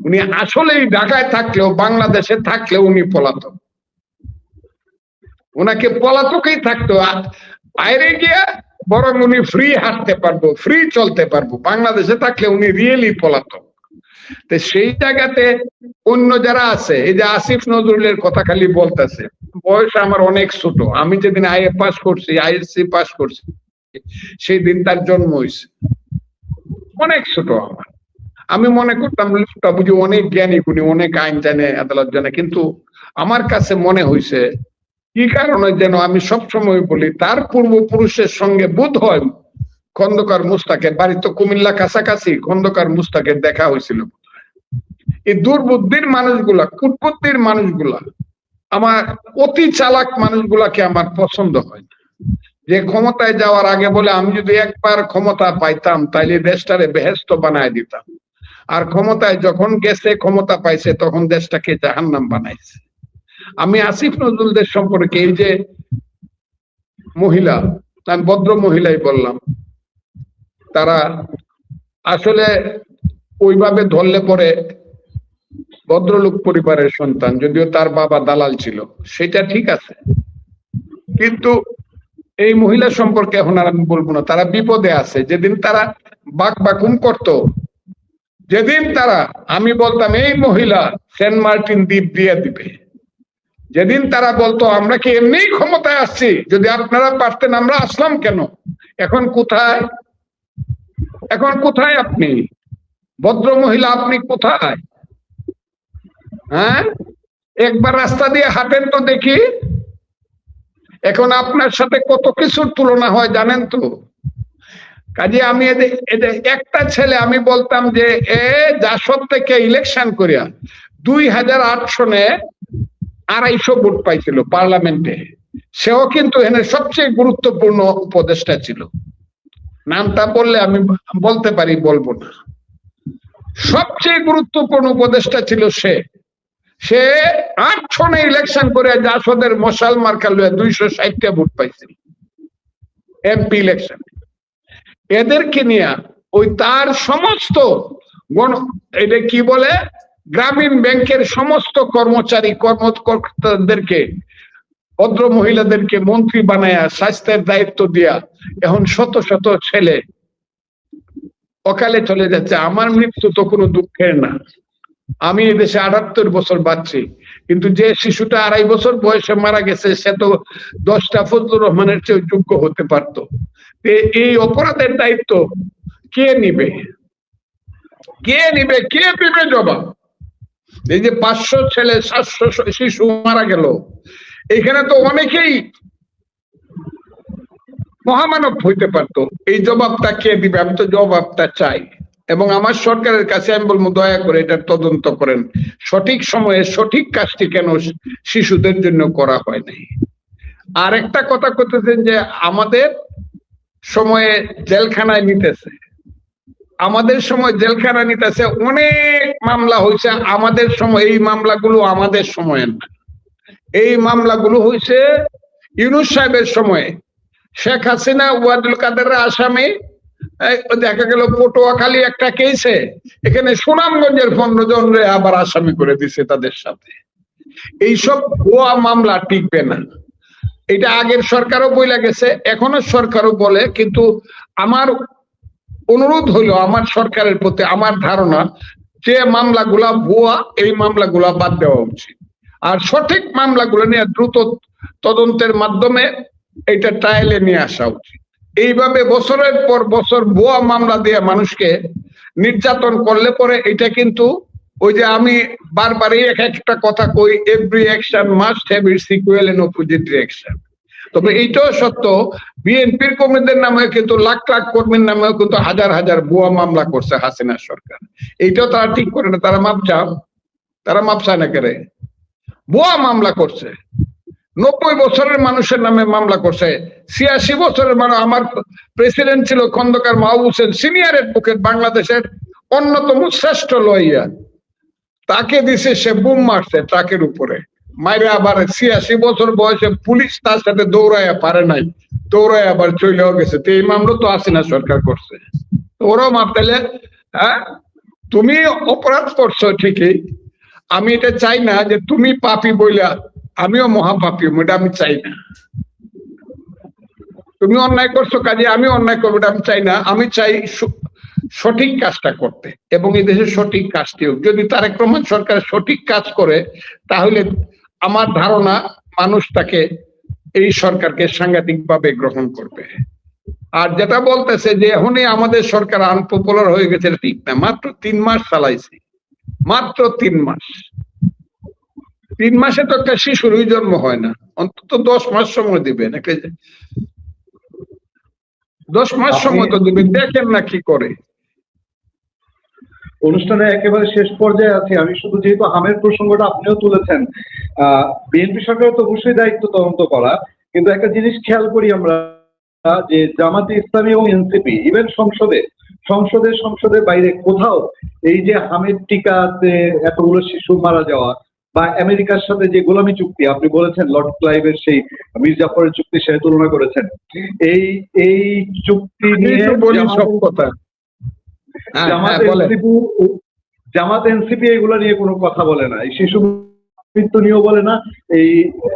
উনি আসলেই ঢাকায় থাকলেও, বাংলাদেশে থাকলেও উনি পলাতক। ওনাকে পলাতকই থাকতো, বাইরে গিয়া বরং উনি ফ্রি হাঁটতে পারবো, ফ্রি চলতে পারবো। বাংলাদেশে থাকলে উনি রিয়েলি পলাতক। তো সেই জায়গাতে অন্য যারা আছে, এই যে আসিফ নজরুলের কথা খালি বলতেছে, বয়স আমার অনেক ছোট। আমি যেদিন আইএ পাস করছি, আইএসসি পাস করছি, সেই দিন তার জন্ম হয়েছে, অনেক ছোট আমার। আমি মনে করতাম লোকটা বুঝি অনেক জ্ঞানী গুণী, অনেক আইন জানে, আদালত জানে, কিন্তু আমার কাছে মনে হয়েছে কি কারণে যেন, আমি সবসময় বলি, তার পূর্বপুরুষের সঙ্গে বোধ হয় খন্দকার মুস্তাকের বাড়ি তো কুমিল্লা কাছাকাছি, খন্দকার মুস্তাকের দেখা হয়েছিল। এই দুর্বুদ্ধির মানুষগুলা, কুটবুদ্ধির মানুষগুলা, আমার অতি চালাক মানুষগুলাকে আমার পছন্দ হয় না। যে ক্ষমতায় যাওয়ার আগে বলে আমি যদি একবার ক্ষমতা পাইতাম তাইলে দেশটারে বেহেশত বানায় দিতাম, আর ক্ষমতায় যখন গেছে, ক্ষমতা পাইছে, তখন দেশটাকে জাহান্নাম বানাইছে। আমি আসিফ নজরুলদের সম্পর্কে, এই যে মহিলা, আমি ভদ্র মহিলাই বললাম, তারা আসলে ওইভাবে ধরলে পরে ভদ্রলোক পরিবারের সন্তান, যদিও তার বাবা দালাল ছিল, সেটা ঠিক আছে, কিন্তু এই মহিলা সম্পর্কে এখন আর আমি বলবো না। তারা বিপদে আছে। যেদিন তারা বাকবাকুম করত, যেদিন তারা, আমি বলতাম এই মহিলা সেন্ট মার্টিন দ্বীপ দিয়ে দিবে, যেদিন তারা বলতো আমরা কি এমনি ক্ষমতায় আসছি, যদি আপনারা পারতেন আমরা আসলাম কেন, এখন কোথায়, এখন কোথায় আপনি ভদ্র মহিলা, আপনি কোথায়? হ্যাঁ, একবার রাস্তা দিয়ে হাঁটেন তো দেখি, এখন আপনার সাথে কত কিছুর তুলনা হয় জানেন তো। কাজে আমি একটা ছেলে, আমি বলতাম যে জাসদ থেকে ইলেকশন করিয়া 2008 সনে 250 ভোট পাইছিল পার্লামেন্টে, সেও কিন্তু এখানে সবচেয়ে গুরুত্বপূর্ণ উপদেষ্টা ছিল। নামটা বললে আমি বলতে পারি, বলবো না। সবচেয়ে গুরুত্বপূর্ণ উপদেষ্টা ছিল সে। সে 8 সনে ইলেকশন করে জাসদের মশাল মার্কা লইয়া 260টা ভোট পাইছিল এমপি ইলেকশন। এদেরকে নিয়ে ওই তার সমস্ত এটা কি বলে, গ্রামীণ ব্যাংকের সমস্ত কর্মচারী কর্মকর্তাদেরকে, ভদ্র মহিলাদেরকে মন্ত্রী বানায়া স্বাস্থ্যের দায়িত্ব দিয়া এখন শত শত ছেলে অকালে চলে যাচ্ছে। আমার মৃত্যু তো কোনো দুঃখের না, আমি এদেশে 78 বছর বাঁচছি, কিন্তু যে শিশুটা 2.5 বছর বয়সে মারা গেছে সে তো 10টা ফজলুর রহমানের চেয়ে যোগ্য হতে পারতো। এই অপরাধের দায়িত্ব কে নিবে, কে নিবে, কে দিবে জবাব? এই যে 500 ছেলে 700 শিশু মারা গেল, এখানে তো অনেকেই মহামানব হইতে পারতো, এই জবাবটা কে দিবে? আমি তো জবাবটা চাই, এবং আমার সরকারের কাছে আমি বলবো দয়া করে এটা তদন্ত করেন, সঠিক সময়ে সঠিক কাজটি কেন শিশুদের জন্য করা হয় নাই। আর একটা কথা করতেছেন যে আমাদের সময়ে জেলখানায় নিতেছে, আমাদের সময় জেলখানা নিতেছে, অনেক মামলা হয়েছে আমাদের সময়। এই মামলাগুলো আমাদের সময়ের না, এই মামলাগুলো হয়েছে ইউনূস সাহেবের সময়ে। শেখ হাসিনা ওয়াদুল কাদের আসামি, দেখা গেল পটুয়াখালী একটা কেসে এখানে সুনামগঞ্জের 15 জন আবার আসামি করে দিছে তাদের সাথে। এইসব ভুয়া মামলা টিকবে না, এটা আগের সরকারও বইলা গেছে, এখনো সরকারও বলে। কিন্তু আমার অনুরোধ হইল আমার সরকারের প্রতি, আমার ধারণা যে মামলাগুলা ভুয়া, এই মামলাগুলা বাদ দেওয়া উচিত, আর সঠিক মামলাগুলো নিয়ে দ্রুত তদন্তের মাধ্যমে এটা ট্রায়ালে নিয়ে আসা উচিত। এইভাবে বছরের পর বছর ভুয়া মামলা দিয়ে মানুষকে নির্যাতন করলে পরে এটা কিন্তু ওই যে আমি বারবারই একটা কথা কই, every action must have its equal and opposite reaction. তবে এইটাও সত্য, বিএনপির কর্মীদের নামে কিন্তু লাখ লাখ কর্মীর নামেও কিন্তু হাজার হাজার ভুয়া মামলা করছে হাসিনা সরকার। এইটাও তারা ঠিক করে না, তারা মাপ চাও, তারা মাপ চায় না কেরে, ভুয়া মামলা করছে। 90 বছরের মানুষের নামে মামলা করছে, 86 বছরের মানুষ। আমার প্রেসিডেন্ট ছিল খন্দকার মাহবুব হোসেন, সিনিয়র অ্যাডভোকেট, বাংলাদেশের অন্যতম শ্রেষ্ঠ লয়ার, তাকে দিছে সে বুম মারছে ট্রাকের উপরে মাইরে, আবার 86 বছর বয়সে পুলিশ তার সাথে দৌড়াইয়া পারে নাই, দৌড়াই আবার চলেও গেছে। তো এই মামলা তো হাসিনা সরকার করছে, ওরাও মাপ পেলে। হ্যাঁ, তুমি অপরাধ করছো ঠিকই, আমি এটা চাই না যে তুমি পাপী বইলা আমিও মহাপাপী, এটা আমি চাই না। তুমি অন্যায় করছো কাজে আমি অন্যায় করবো, এটা আমি চাই না। আমি চাই সঠিক কাজটা করতে, এবং এই দেশের সঠিক কাজটি হোক। যদি তারেক রহমান সরকার সঠিক কাজ করে, তাহলে আমার ধারণা মানুষ তাকে, এই সরকারকে সাংঘাতিকভাবে গ্রহণ করবে। আর যেটা বলতেছে যে এখনই আমাদের সরকার আনপপুলার হয়ে গেছে, ঠিক না। মাত্র 3 মাস চালাইছে, মাত্র 3 মাস। 3 মাসে তো একটা শিশুরই জন্ম হয় না, অন্তত 10 মাস সময় দিবেন, 10 মাস সময় তো দিবেন, দেখেন না কি করে। অনুষ্ঠানে একেবারে শেষ পর্যায়ে আছি আমি, শুধু যেহেতু হামের প্রসঙ্গটা আপনিও তুলেছেন, বিএনপি সরকারের তো অবশ্যই দায়িত্ব তদন্ত করা, কিন্তু একটা জিনিস খেয়াল করি আমরা যে জামাতে ইসলামী এবং এনসিপি, ইভেন সংসদের বাইরে কোথাও এই যে হামের টিকা আছে, এতগুলো শিশু মারা যাওয়া, বা আমেরিকার সাথে যে গোলামি চুক্তি আপনি বলেছেন, লর্ড ক্লাইভের সেই মীর জাফরের চুক্তি সে তুলনা করেছেন, এই এই চুক্তি নিয়ে বলি সব কথা। জামাত এনসিপি এগুলো নিয়ে কোনো কথা বলে না, এই শিশু মৃত্যু নিয়েও বলে না, এই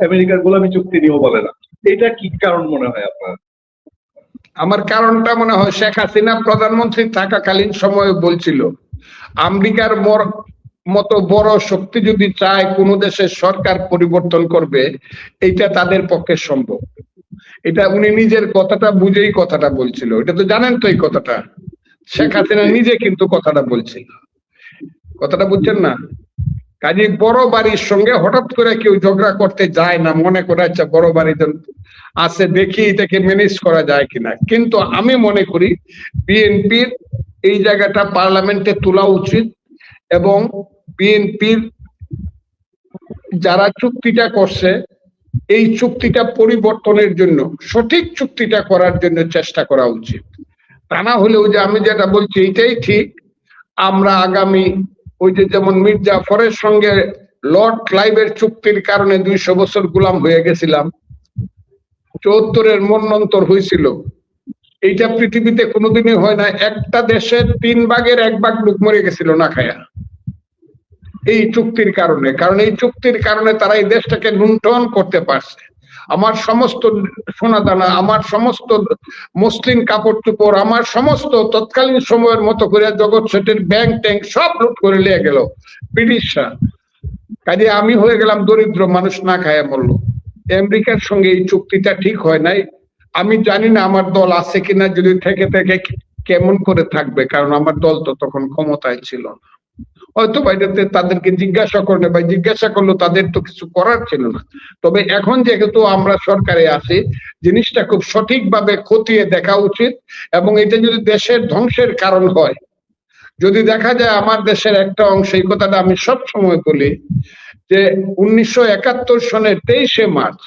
আমেরিকার গোলামি চুক্তি নিয়েও বলে না। এটা কি কারণ মনে হয় আপনার? আমার কারণটা মনে হয় শেখ হাসিনা প্রধানমন্ত্রী থাকাকালীন সময়ে বলছিল আমেরিকার মতো বড় শক্তি যদি চায় কোন দেশের সরকার পরিবর্তন করবে, এটা তাদের পক্ষে সম্ভব। এটা উনি নিজের কথাটা বুঝেই কথাটা বলছিল। এটা তো জানেন তো এই কথাটা, শেখ হাসিনা নিজে কিন্তু কথাটা বলছিল। কথাটা বুঝছেন না? কাজে বড় বাড়ির সঙ্গে হঠাৎ করে কেউ ঝগড়া করতে যায় না, মনে করে আচ্ছা বড় বাড়ি আছে দেখি এটাকে ম্যানেজ করা যায় কিনা। কিন্তু আমি মনে করি বিএনপির এই জায়গাটা পার্লামেন্টে তোলা উচিত, এবং বিএনপির যারা চুক্তিটা করছে এই চুক্তিটা পরিবর্তনের জন্য, সঠিক চুক্তিটা করার জন্য চেষ্টা করা উচিত। তা না হলেও যে আমি যেটা বলছি এটাই ঠিক, আমরা আগামী ওই যে যেমন মীর জাফরের সঙ্গে লর্ড ক্লাইভের চুক্তির কারণে 200 বছর গোলাম হয়ে গেছিলাম, 74-এর মন্বন্তর হয়েছিল, এইটা পৃথিবীতে কোনোদিনই হয় না। একটা দেশের 3 ভাগের 1 ভাগ লোক মরে গেছিল না খায়া এই চুক্তির কারণে। কারণ এই চুক্তির কারণে তারা এই দেশটাকে লুণ্ঠন করতে পারছে। আমার সমস্ত সোনা দানা, আমার সমস্ত মসলিন কাপড় চোপড়, আমার সমস্ত তৎকালীন সময়ের মতো করে জগৎ সেটের ব্যাংক ট্যাঙ্ক সব লুট করে নিয়ে গেল ব্রিটিশরা। কাজে আমি হয়ে গেলাম দরিদ্র মানুষ, না খায়া মরলো। আমেরিকার সঙ্গে এই চুক্তিটা ঠিক হয় নাই। আমি জানি না আমার দল আছে কিনা, যদি থেকে থেকে কেমন করে থাকবে, কারণ আমার দল তো তখন ক্ষমতায় ছিল না। হয়তো বাইরেতে তাদেরকে জিজ্ঞাসা করলে বা জিজ্ঞাসা করলো, তাদের তো কিছু করার ছিল না। তবে এখন যেহেতু আমরা সরকারে আছি, জিনিসটা খুব সঠিকভাবে খতিয়ে দেখা উচিত। এবং এটা যদি দেশের ধ্বংসের কারণ হয়, যদি দেখা যায় আমার দেশের একটা অংশ, এই কথাটা আমি সব সময় বলি যে 1971 সনের 23শে মার্চ,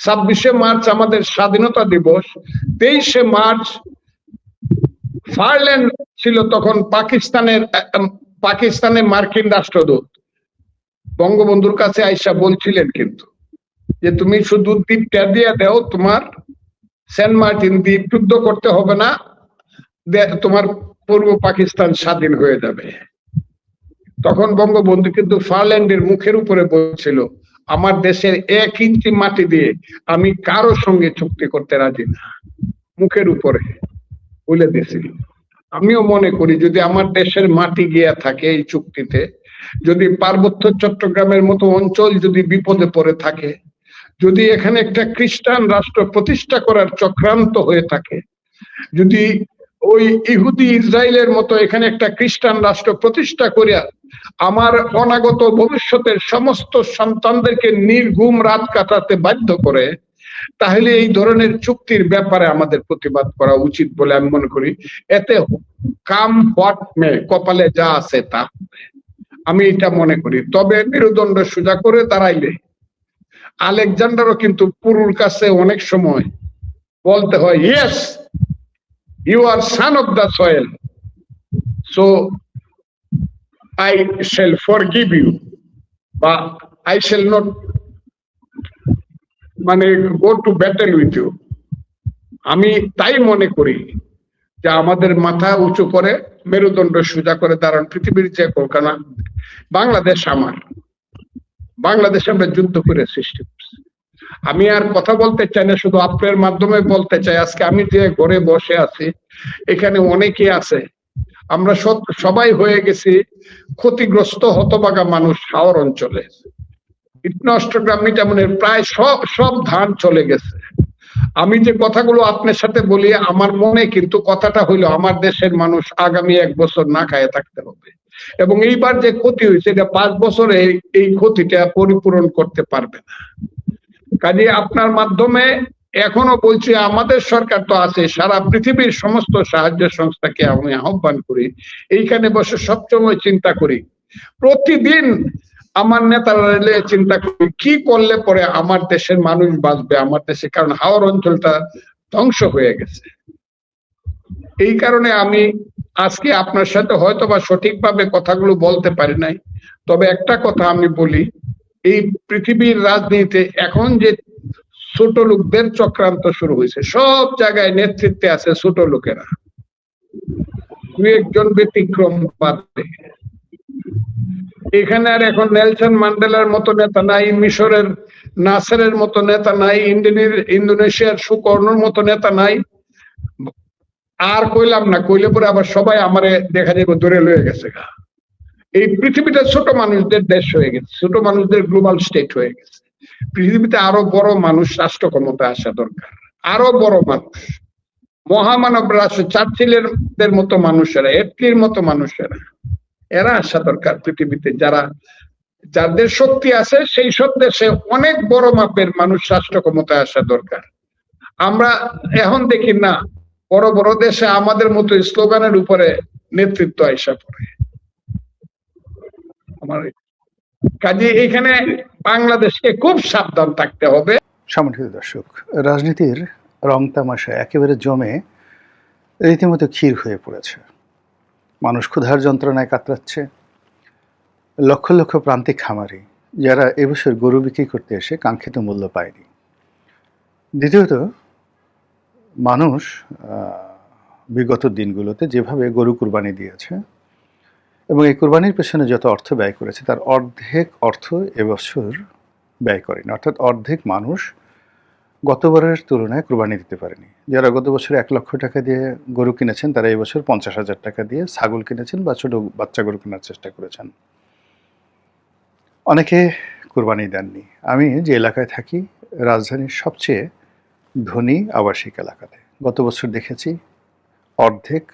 26শে মার্চ আমাদের স্বাধীনতা দিবস, 23শে মার্চ ফারল্যান্ড ছিল তখন পাকিস্তানে মার্কিন রাষ্ট্রদূত, বঙ্গবন্ধুর কাছে আইসা বলছিলেন কিন্তু যে তুমি শুধু দ্বীপটা দিয়ে দাও, তোমার সেন্ট মার্টিন দ্বীপ যুদ্ধ করতে হবে না, তোমার পূর্ব পাকিস্তান স্বাধীন হয়ে যাবে। তখন বঙ্গবন্ধু কিন্তু ফারল্যান্ডের মুখের উপরে বলছিল আমার দেশের 1 ইঞ্চি মাটি দিয়ে আমি কারো সঙ্গে চুক্তি করতে রাজি না, মুখের উপরে বলে দিয়েছিল। আমিও মনে করি যদি আমার দেশের মাটি গিয়া থাকে এই চুক্তিতে, যদি পার্বত্য চট্টগ্রামের মতো অঞ্চল যদি বিপদে পড়ে থাকে, যদি এখানে একটা খ্রিস্টান রাষ্ট্র প্রতিষ্ঠা করার চক্রান্ত হয়ে থাকে, যদি ওই ইহুদি ইসরায়েলের মতো এখানে একটা খ্রিস্টান রাষ্ট্র প্রতিষ্ঠা করিয়া আমার অনাগত ভবিষ্যতের সমস্ত সন্তানদেরকে নির্ঘুম রাত কাটাতে বাধ্য করে, তাহলে এই ধরনের চুক্তির ব্যাপারে আমাদের প্রতিবাদ করা উচিত বলে আমি মনে করি। এতে কাম হোয়াট মে, কপালে যা আছে তা, আমি এটা মনে করি। তবে মেরুদণ্ড সোজা করে দাঁড়াইলে, আলেকজান্ডারও কিন্তু পুরুর কাছে অনেক সময় বলতে হয় yes you are son of the soil, so I shall forgive you, বা আই শ্যাল নট মানে go to battle with you. আমি তাই মনে করি যে আমাদের মাথা উঁচু করে মেরুদণ্ড সোজা করে দাঁড়ান। পৃথিবীর যে কলকাতা, বাংলাদেশ আমার, বাংলাদেশ আমরা যুদ্ধ করে সৃষ্টি করছি। আমি আর কথা বলতে চাই না, শুধু আপনার মাধ্যমে বলতে চাই, আজকে আমি যে ঘরে বসে আছি এখানে অনেকে আছে, আমরা সবাই হয়ে গেছি ক্ষতিগ্রস্ত হতভাগা মানুষ। হাওর অঞ্চলে অষ্টগ্রাম মিটামনের প্রায় সব ধান চলে গেছে। আমি যে কথাগুলো আপনার সাথে বলি, আমার মনে কিন্তু কথাটা হইলো আমার দেশের মানুষ আগামী 1 বছর না খায় থাকতে হবে, এবং এইবার যে ক্ষতি হয়েছে এটা 5 বছরে এই ক্ষতিটা পরিপূরণ করতে পারবে না। কাজে আপনার মাধ্যমে এখনো বলছি, আমাদের সরকার তো আছে, সারা পৃথিবীর সমস্ত সাহায্য সংস্থাকে আমি আহ্বান করি, এইখানে বসে সবসময় চিন্তা করি, প্রতিদিন আমার নেতারা চিন্তা করি কি করলে পরে আমার দেশের মানুষ বাঁচবে, আমার দেশে, কারণ হাওর অঞ্চলটা ধ্বংস হয়ে গেছে। এই কারণে আমি আজকে আপনার সাথে হয়তো বা সঠিকভাবে কথাগুলো বলতে পারি নাই, তবে একটা কথা আমি বলি, এই পৃথিবীর রাজনীতিতে এখন যে ছোট লোকদের চক্রান্ত শুরু হয়েছে, সব জায়গায় নেতৃত্বে আছে ছোট লোকেরা, দু একজন ব্যতিক্রম বাদে। এখানে আর এখন নেলসন ম্যান্ডেলার মতো নেতা নাই, মিশরের নাসেরের মতো নেতা নাই, ইন্দোনেশিয়ার সুকর্ণর মতো নেতা নাই। আর কইলাম না, কইলে পরে আবার সবাই আমারে দেখা যাবে ধরে লয়ে গেছে গা। এই পৃথিবীটা ছোট মানুষদের দেশ হয়ে গেছে, ছোট মানুষদের গ্লোবাল স্টেট হয়ে গেছে। পৃথিবীতে আরো বড় মানুষ রাষ্ট্র ক্ষমতা আসা দরকার, আরো বড় মানুষ, মহামানব রাষ্ট্র, চার্চিলের মতো মানুষেরা, এটলির মতো মানুষেরা, এরা আসা দরকার পৃথিবীতে। যাদের শক্তি আছে সেই সব দেশে অনেক বড় মাপের মানুষ রাষ্ট্র ক্ষমতায় আসা দরকার। আমরা এখন দেখি না, বড় বড় দেশে আমাদের মতো স্লোগানের উপরে নেতৃত্ব আইসা পড়ে। আমার কাজে এখানে বাংলাদেশকে খুব সাবধান থাকতে হবে। সম্মানিত দর্শক, রাজনীতির রং তামাশা একেবারে জমে রীতিমতো ক্ষীর হয়ে পড়েছে। মানুষ ক্ষুধার যন্ত্রণায় কাতরাচ্ছে। লক্ষ লক্ষ প্রান্তিক খামারি যারা এবছর গরু বিক্রি করতে এসে কাঙ্ক্ষিত মূল্য পায়নি। দ্বিতীয়ত, মানুষ বিগত দিনগুলোতে যেভাবে গরু কুরবানি দিয়েছে এবং এই কুরবানির পেছনে যত অর্থ ব্যয় করেছে তার অর্ধেক অর্থ এবছর ব্যয় করেনি। অর্থাৎ অর্ধেক মানুষ গতবারের তুলনায় কুরবানি দিতে পারেনি। যারা গত বছর 1 লক্ষ টাকা দিয়ে গরু কিনেছেন তারা এই বছর 50,000 টাকা দিয়ে ছাগল কিনেছেন বা ছোট বাচ্চা গরু কেনার চেষ্টা করেছেন। অনেকে কুরবানি দেননি। আমি যে এলাকায় থাকি, রাজধানীর সবচেয়ে ধনী আবাসিক এলাকাতে, গত বছর দেখেছি অর্ধেক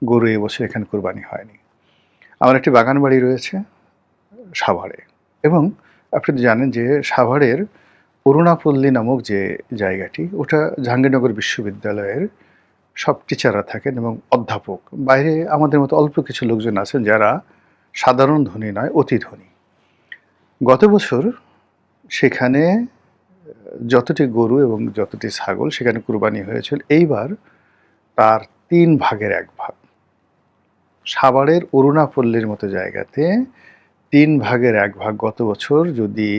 গরু এবছর এখানে কুরবানি হয়নি। আমার একটি বাগান বাড়ি রয়েছে সাভারে, এবং আপনি তো জানেন যে সাভারের অরুণাপল্লী নামক যে জায়গাটি, ওটা জাহাঙ্গীরনগর বিশ্ববিদ্যালয়ের সব টিচাররা থাকেন এবং অধ্যাপক। বাইরে আমাদের মতো অল্প কিছু লোকজন আছেন যারা সাধারণ ধনী নয়, অতি ধনী। গত বছর সেখানে যতটি গরু এবং যতটি ছাগল সেখানে কুরবানি হয়েছিল, এইবার তার 3 ভাগের 1 ভাগ। সাভারের অরুণাপল্লীর মতো জায়গাতে 3 ভাগের 1 ভাগ গত বছর যদি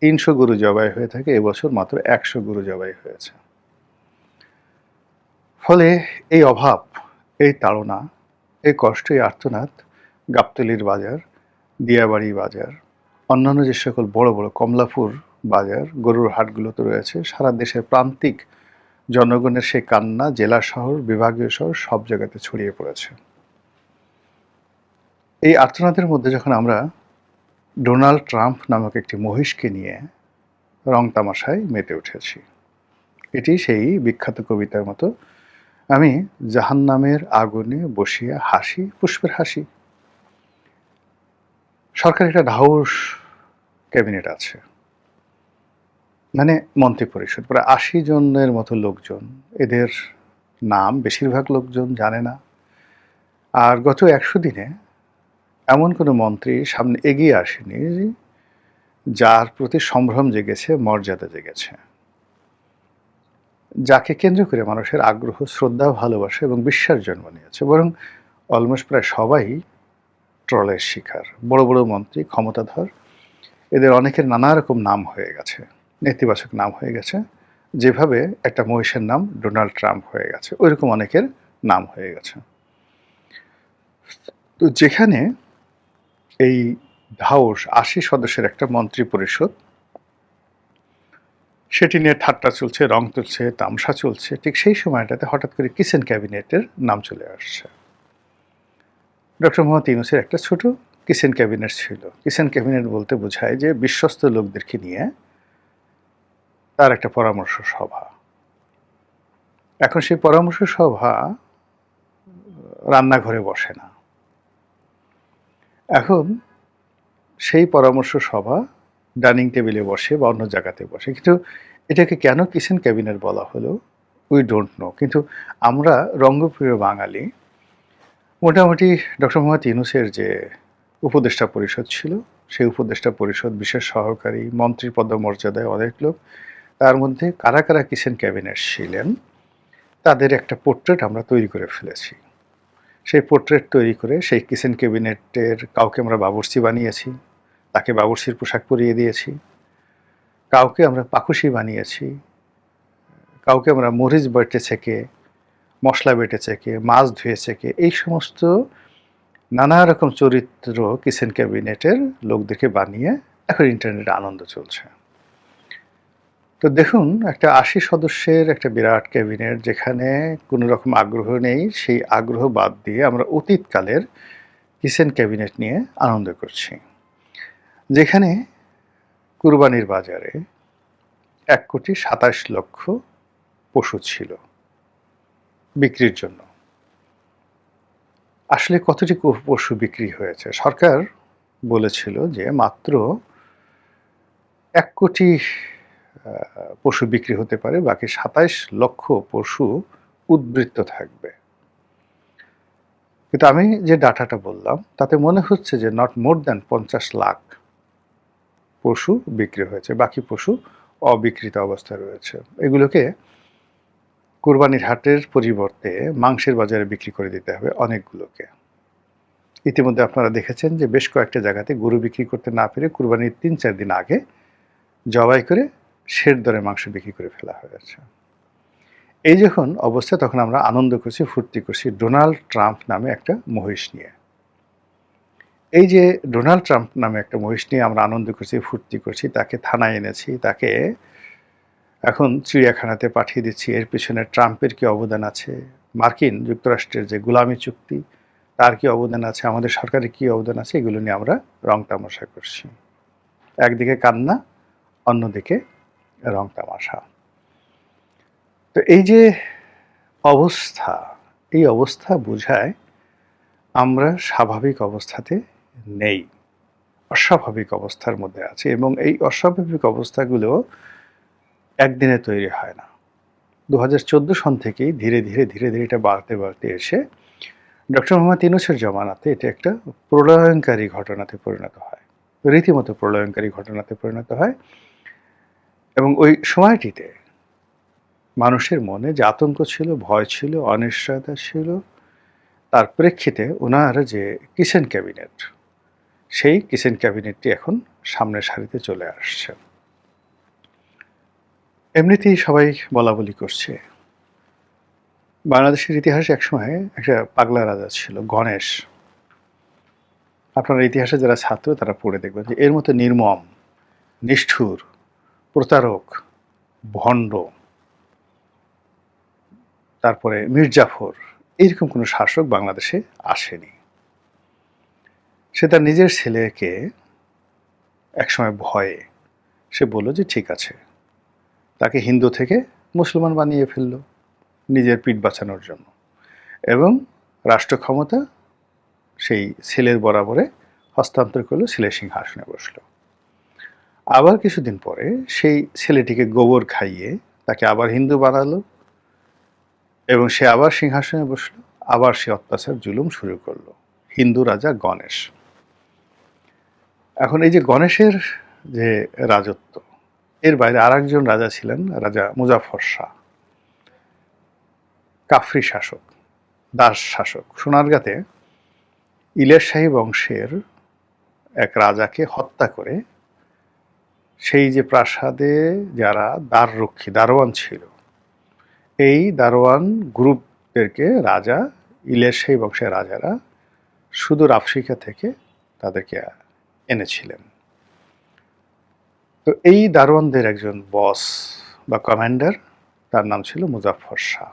300 গরু জবাই হয়ে থাকে, এবছর মাত্র 100 গরু জবাই হয়েছে। ফলে এই অভাব, এই তাড়না, এই কষ্ট, এই আর্তনাদ গাবতলীর বাজার, দিয়াবাড়ি বাজার, অন্যান্য যে সকল বড় বড় কমলাপুর বাজার, গরুর হাটগুলোতে রয়েছে, সারা দেশের প্রান্তিক জনগণের সেই কান্না জেলা শহর, বিভাগীয় শহর সব জায়গাতে ছড়িয়ে পড়েছে। এই আর্তনাদের মধ্যে যখন আমরা ডোনাল্ড ট্রাম্প নামক একটি মহিষকে নিয়ে রং তামাশায় মেতে উঠেছি, এটি সেই বিখ্যাত কবিতার মতো, আমি জাহান্নামের আগুনে বসিয়া হাসি পুষ্পের হাসি। সরকার একটা ঢাউস ক্যাবিনেট আছে, মানে মন্ত্রী পরিষদ, প্রায় 80 জনের মতো লোকজন। এদের নাম বেশিরভাগ লোকজন জানে না। আর গত 100 দিনে এমন কোনো মন্ত্রী সামনে এগিয়ে আসেনি যার প্রতি সম্ভ্রম জেগেছে, মর্যাদা জেগেছে, যাকে কেন্দ্র করে মানুষের আগ্রহ, শ্রদ্ধা, ভালোবাসা এবং বিশ্বাস জন্ম নিয়েছে। বরং অলমোস্ট প্রায় সবাই ট্রলের শিকার। বড় বড় মন্ত্রী, ক্ষমতাধর, এদের অনেকের নানা রকম নাম হয়ে গেছে, নেতিবাচক নাম হয়ে গেছে। যেভাবে একটা মহিষের নাম ডোনাল্ড ট্রাম্প হয়ে গেছে, ওইরকম অনেকের নাম হয়ে গেছে। তো যেখানে এই ঢাউস 80 সদস্যের একটা মন্ত্রী পরিষদ, সেটি নিয়ে ঠাট্টা চলছে, রং তুলছে, তামসা চলছে, ঠিক সেই সময়টাতে হঠাৎ করে কিচেন ক্যাবিনেটের নাম চলে আসছে। ডক্টর মোহাম্মদ ইউনূসের একটা ছোট কিচেন ক্যাবিনেট ছিল। কিচেন ক্যাবিনেট বলতে বোঝায় যে বিশ্বস্ত লোকদেরকে নিয়ে তার একটা পরামর্শ সভা। এখন সেই পরামর্শ সভা রান্নাঘরে বসে না, এখন সেই পরামর্শ সভা ডাইনিং টেবিলে বসে বা অন্য জায়গাতে বসে। কিন্তু এটাকে কেন কিচেন ক্যাবিনেট বলা হলো উই ডোন্ট নো। কিন্তু আমরা রঙ্গপ্রিয় বাঙালি, মোটামুটি ডক্টর মোহাম্মদ ইউনূসের যে উপদেষ্টা পরিষদ ছিল, সেই উপদেষ্টা পরিষদ, বিশেষ সহকারী, মন্ত্রী পদমর্যাদায় অনেক লোক, তার মধ্যে কারা কারা কিচেন ক্যাবিনেট ছিলেন তাদের একটা পোর্ট্রেট আমরা তৈরি করে ফেলেছি। সেই পোর্ট্রেট তৈরি করে সেই কিচেন ক্যাবিনেটের কাউকে আমরা বাবুর্চি বানিয়েছি, তাকে বাবুর্চির পোশাক পরিয়ে দিয়েছি, কাউকে আমরা পাকুশি বানিয়েছি, কাউকে আমরা মরিচ বেটে ছেঁকে, মশলা বেটে ছেঁকে, মাছ ধুয়ে ছেঁকে, এই সমস্ত নানা রকম চরিত্র কিচেন ক্যাবিনেটের লোকদেরকে বানিয়ে এখন ইন্টারনেটে আনন্দ চলছে। তো দেখুন, একটা 80 সদস্যের একটা বিরাট ক্যাবিনেট, যেখানে কোনো রকম আগ্রহ নেই, সেই আগ্রহ বাদ দিয়ে আমরা অতীতকালের কিচেন ক্যাবিনেট নিয়ে আনন্দ করছি, যেখানে কুরবানির বাজারে 1,27,00,000 পশু ছিল বিক্রির জন্য। আসলে কতটি পশু বিক্রি হয়েছে? সরকার বলেছিল যে মাত্র 1 কোটি পশু বিক্রি হতে পারে, বাকি 27 লক্ষ পশু উদ্বৃত্ত থাকবে। কিন্তু আমি যে ডাটাটা বললাম তাতে মনে হচ্ছে যে নট মোর দ্যান 50 লাখ পশু বিক্রি হয়েছে, বাকি পশু অবিকৃত অবস্থায় রয়েছে। এগুলোকে কুরবানির হাটের পরিবর্তে মাংসের বাজারে বিক্রি করে দিতে হবে অনেকগুলোকে। ইতিমধ্যে আপনারা দেখেছেন যে বেশ কয়েকটা জায়গাতে গরু বিক্রি করতে না পেরে কুরবানির 3-4 দিন আগে জবাই করে শের দরে মাংস বিক্রি করে ফেলা হয়েছে। এই যখন অবস্থা, তখন আমরা আনন্দ করছি, ফুর্তি করছি ডোনাল্ড ট্রাম্প নামে একটা মহিষ নিয়ে। এই যে ডোনাল্ড ট্রাম্প নামে একটা মহিষ নিয়ে আমরা আনন্দ করছি, ফুর্তি করছি, তাকে থানায় এনেছি, তাকে এখন চিড়িয়াখানাতে পাঠিয়ে দিচ্ছি। এর পিছনে ট্রাম্পের কি অবদান আছে, মার্কিন যুক্তরাষ্ট্রের যে গোলামি চুক্তি তার কি অবদান আছে, আমাদের সরকারের কি অবদান আছে, এগুলো নিয়ে আমরা রং তামাশা করছি। একদিকে কান্না, অন্যদিকে রং তামাশা। তো এই যে অবস্থা, এই অবস্থা বোঝায় আমরা স্বাভাবিক অবস্থাতে নেই, অস্বাভাবিক অবস্থার মধ্যে আছে, এবং এই অস্বাভাবিক অবস্থাগুলো একদিনে তৈরি হয় না। 2014 সন থেকেই ধীরে ধীরে ধীরে ধীরে এটা বাড়তে বাড়তে এসে ডক্টর মোহাম্মদ ইউনূসের জমানাতে এটা একটা প্রলয়ঙ্কারী ঘটনাতে পরিণত হয়, রীতিমতো প্রলয়ঙ্কারী ঘটনাতে পরিণত হয়। এবং ওই সময়টিতে মানুষের মনে যে আতঙ্ক ছিল, ভয় ছিল, অনিশ্চয়তা ছিল, তার প্রেক্ষিতে ওনার যে কিচেন ক্যাবিনেট, সেই কিচেন ক্যাবিনেটটি এখন সামনের সারিতে চলে আসছে। এমনিতেই সবাই বলাবলি করছে, বাংলাদেশের ইতিহাসে একসময় একটা পাগলা রাজা ছিল গণেশ। আপনারা ইতিহাসে যারা ছাত্র তারা পড়ে দেখবেন যে এর মতো নির্মম, নিষ্ঠুর, প্রতারক, ভণ্ড, তারপরে মির্জাফর, এইরকম কোনো শাসক বাংলাদেশে আসেনি। সে তার নিজের ছেলেকে একসময় ভয়ে সে বলল যে ঠিক আছে, তাকে হিন্দু থেকে মুসলমান বানিয়ে ফেলল নিজের পিঠ বাঁচানোর জন্য, এবং রাষ্ট্র ক্ষমতা সেই ছেলের বরাবরে হস্তান্তর করলো, ছেলে সিংহাসনে বসলো। আবার কিছুদিন পরে সেই ছেলেটিকে গোবর খাইয়ে তাকে আবার হিন্দু বানালো, এবং সে আবার সিংহাসনে বসলো, আবার সে অত্যাচার জুলুম শুরু করলো। হিন্দু রাজা গণেশ। এখন এই যে গণেশের যে রাজত্ব, এর বাইরে আরেকজন রাজা ছিলেন, রাজা মুজাফর শাহ, কাফরি শাসক, দাস শাসক। সোনারগাঁতে ইলিয়াস শাহী বংশের এক রাজাকে হত্যা করে সেই যে প্রাসাদে যারা দ্বাররক্ষী, দারোয়ান ছিল, এই দারোয়ান গ্রুপদেরকে রাজা, ইলিয়াস শাহী বংশের রাজারা সুদূর আফ্রিকা থেকে তাদেরকে এনেছিলেন। তো এই দারোয়ানদের একজন বস বা কমান্ডার, তার নাম ছিল মুজাফর শাহ।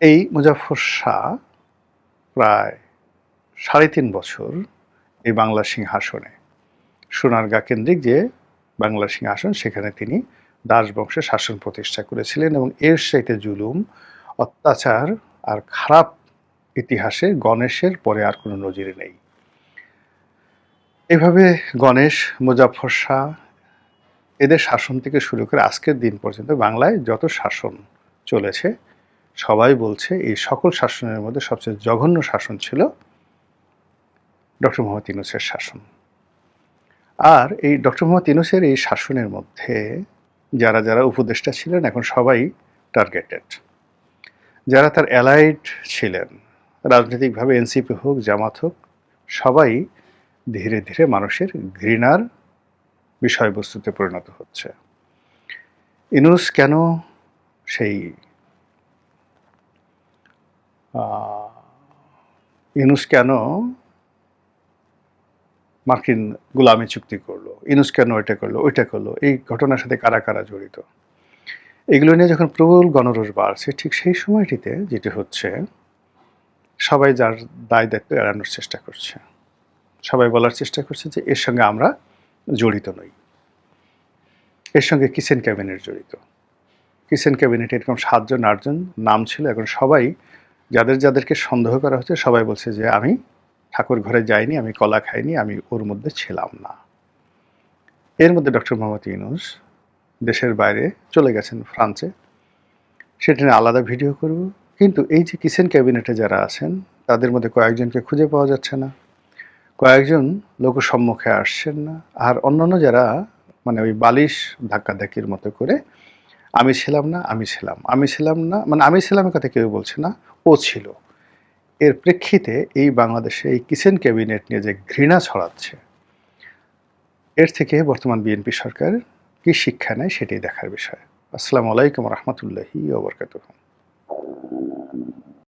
এই মুজাফর শাহ প্রায় 3.5 বছর এই বাংলা সিংহাসনে, সোনারগাঁ কেন্দ্রিক যে বাংলা সিংহাসন, সেখানে তিনি দাস বংশের শাসন প্রতিষ্ঠা করেছিলেন, এবং এর সাথে জুলুম, অত্যাচার আর খারাপ ইতিহাসে গণেশের পরে আর কোনো নজির নেই। এভাবে গণেশ, মুজাফর শাহ, এদের শাসন থেকে শুরু করে আজকের দিন পর্যন্ত বাংলায় যত শাসন চলেছে, সবাই বলছে এই সকল শাসনের মধ্যে সবচেয়ে জঘন্য শাসন ছিল ডক্টর মোহাম্মদ ইউনূসের শাসন। আর এই ডক্টর মোহাম্মদ ইউনূসের এই শাসনের মধ্যে যারা যারা উপদেষ্টা ছিলেন এখন সবাই টার্গেটেড। যারা তার অ্যালাইড ছিলেন রাজনৈতিকভাবে, এনসিপি হোক, জামাত হোক, সবাই ধীরে ধীরে মানুষের ঘৃণার বিষয়বস্তুতে পরিণত হচ্ছে। ইউনূস কেন সেই ইউনূস কেন মার্কিন গোলামি চুক্তি করলো, ইউনূস কেন এটা করলো ওইটা করলো, এই ঘটনার সাথে কারা কারা জড়িত, এগুলো নিয়ে যখন প্রবল গণরোষ বাড়ছে, ঠিক সেই সময়টিতে যেটি হচ্ছে, সবাই যার দায় দায়িত্ব এড়ানোর চেষ্টা করছে। সবাই বলার চেষ্টা করছে যে এর সঙ্গে আমরা জড়িত নই, এর সঙ্গে কিচেন ক্যাবিনেট জড়িত। কিচেন ক্যাবিনেটে এরকম 7 জন 8 জন নাম ছিল। এখন সবাই যাদেরকে সন্দেহ করা হচ্ছে, সবাই বলছে যে আমি ঠাকুর ঘরে যাইনি, আমি কলা খাইনি, আমি ওর মধ্যে ছিলাম না। এর মধ্যে ডক্টর মোহাম্মদ ইউনূস দেশের বাইরে চলে গেছেন ফ্রান্সে, সেটা নিয়ে আলাদা ভিডিও করব। কিন্তু এই যে কিচেন ক্যাবিনেটে যারা আছেন, তাদের মধ্যে কয়েকজনকে খুঁজে পাওয়া যাচ্ছে না, কয়েকজন লোক সম্মুখে আসছেন না। আর অন্যান্য যারা মানে ওই বালিশ ধাক্কাধাক্কির মতো করে আমি ছিলাম না, আমি ছিলাম, আমি ছিলাম না, মানে আমি ছিলামের কথা কেউ বলছে না, ও ছিল। এর প্রেক্ষিতে এই বাংলাদেশে এই কিচেন ক্যাবিনেট নিয়ে যে ঘৃণা ছড়াচ্ছে, এর থেকে বর্তমান বিএনপি সরকার কি শিক্ষা নেয় সেটাই দেখার বিষয়। আসসালামু আলাইকুম রহমতুল্লাহি ওয়া বারাকাতুহু।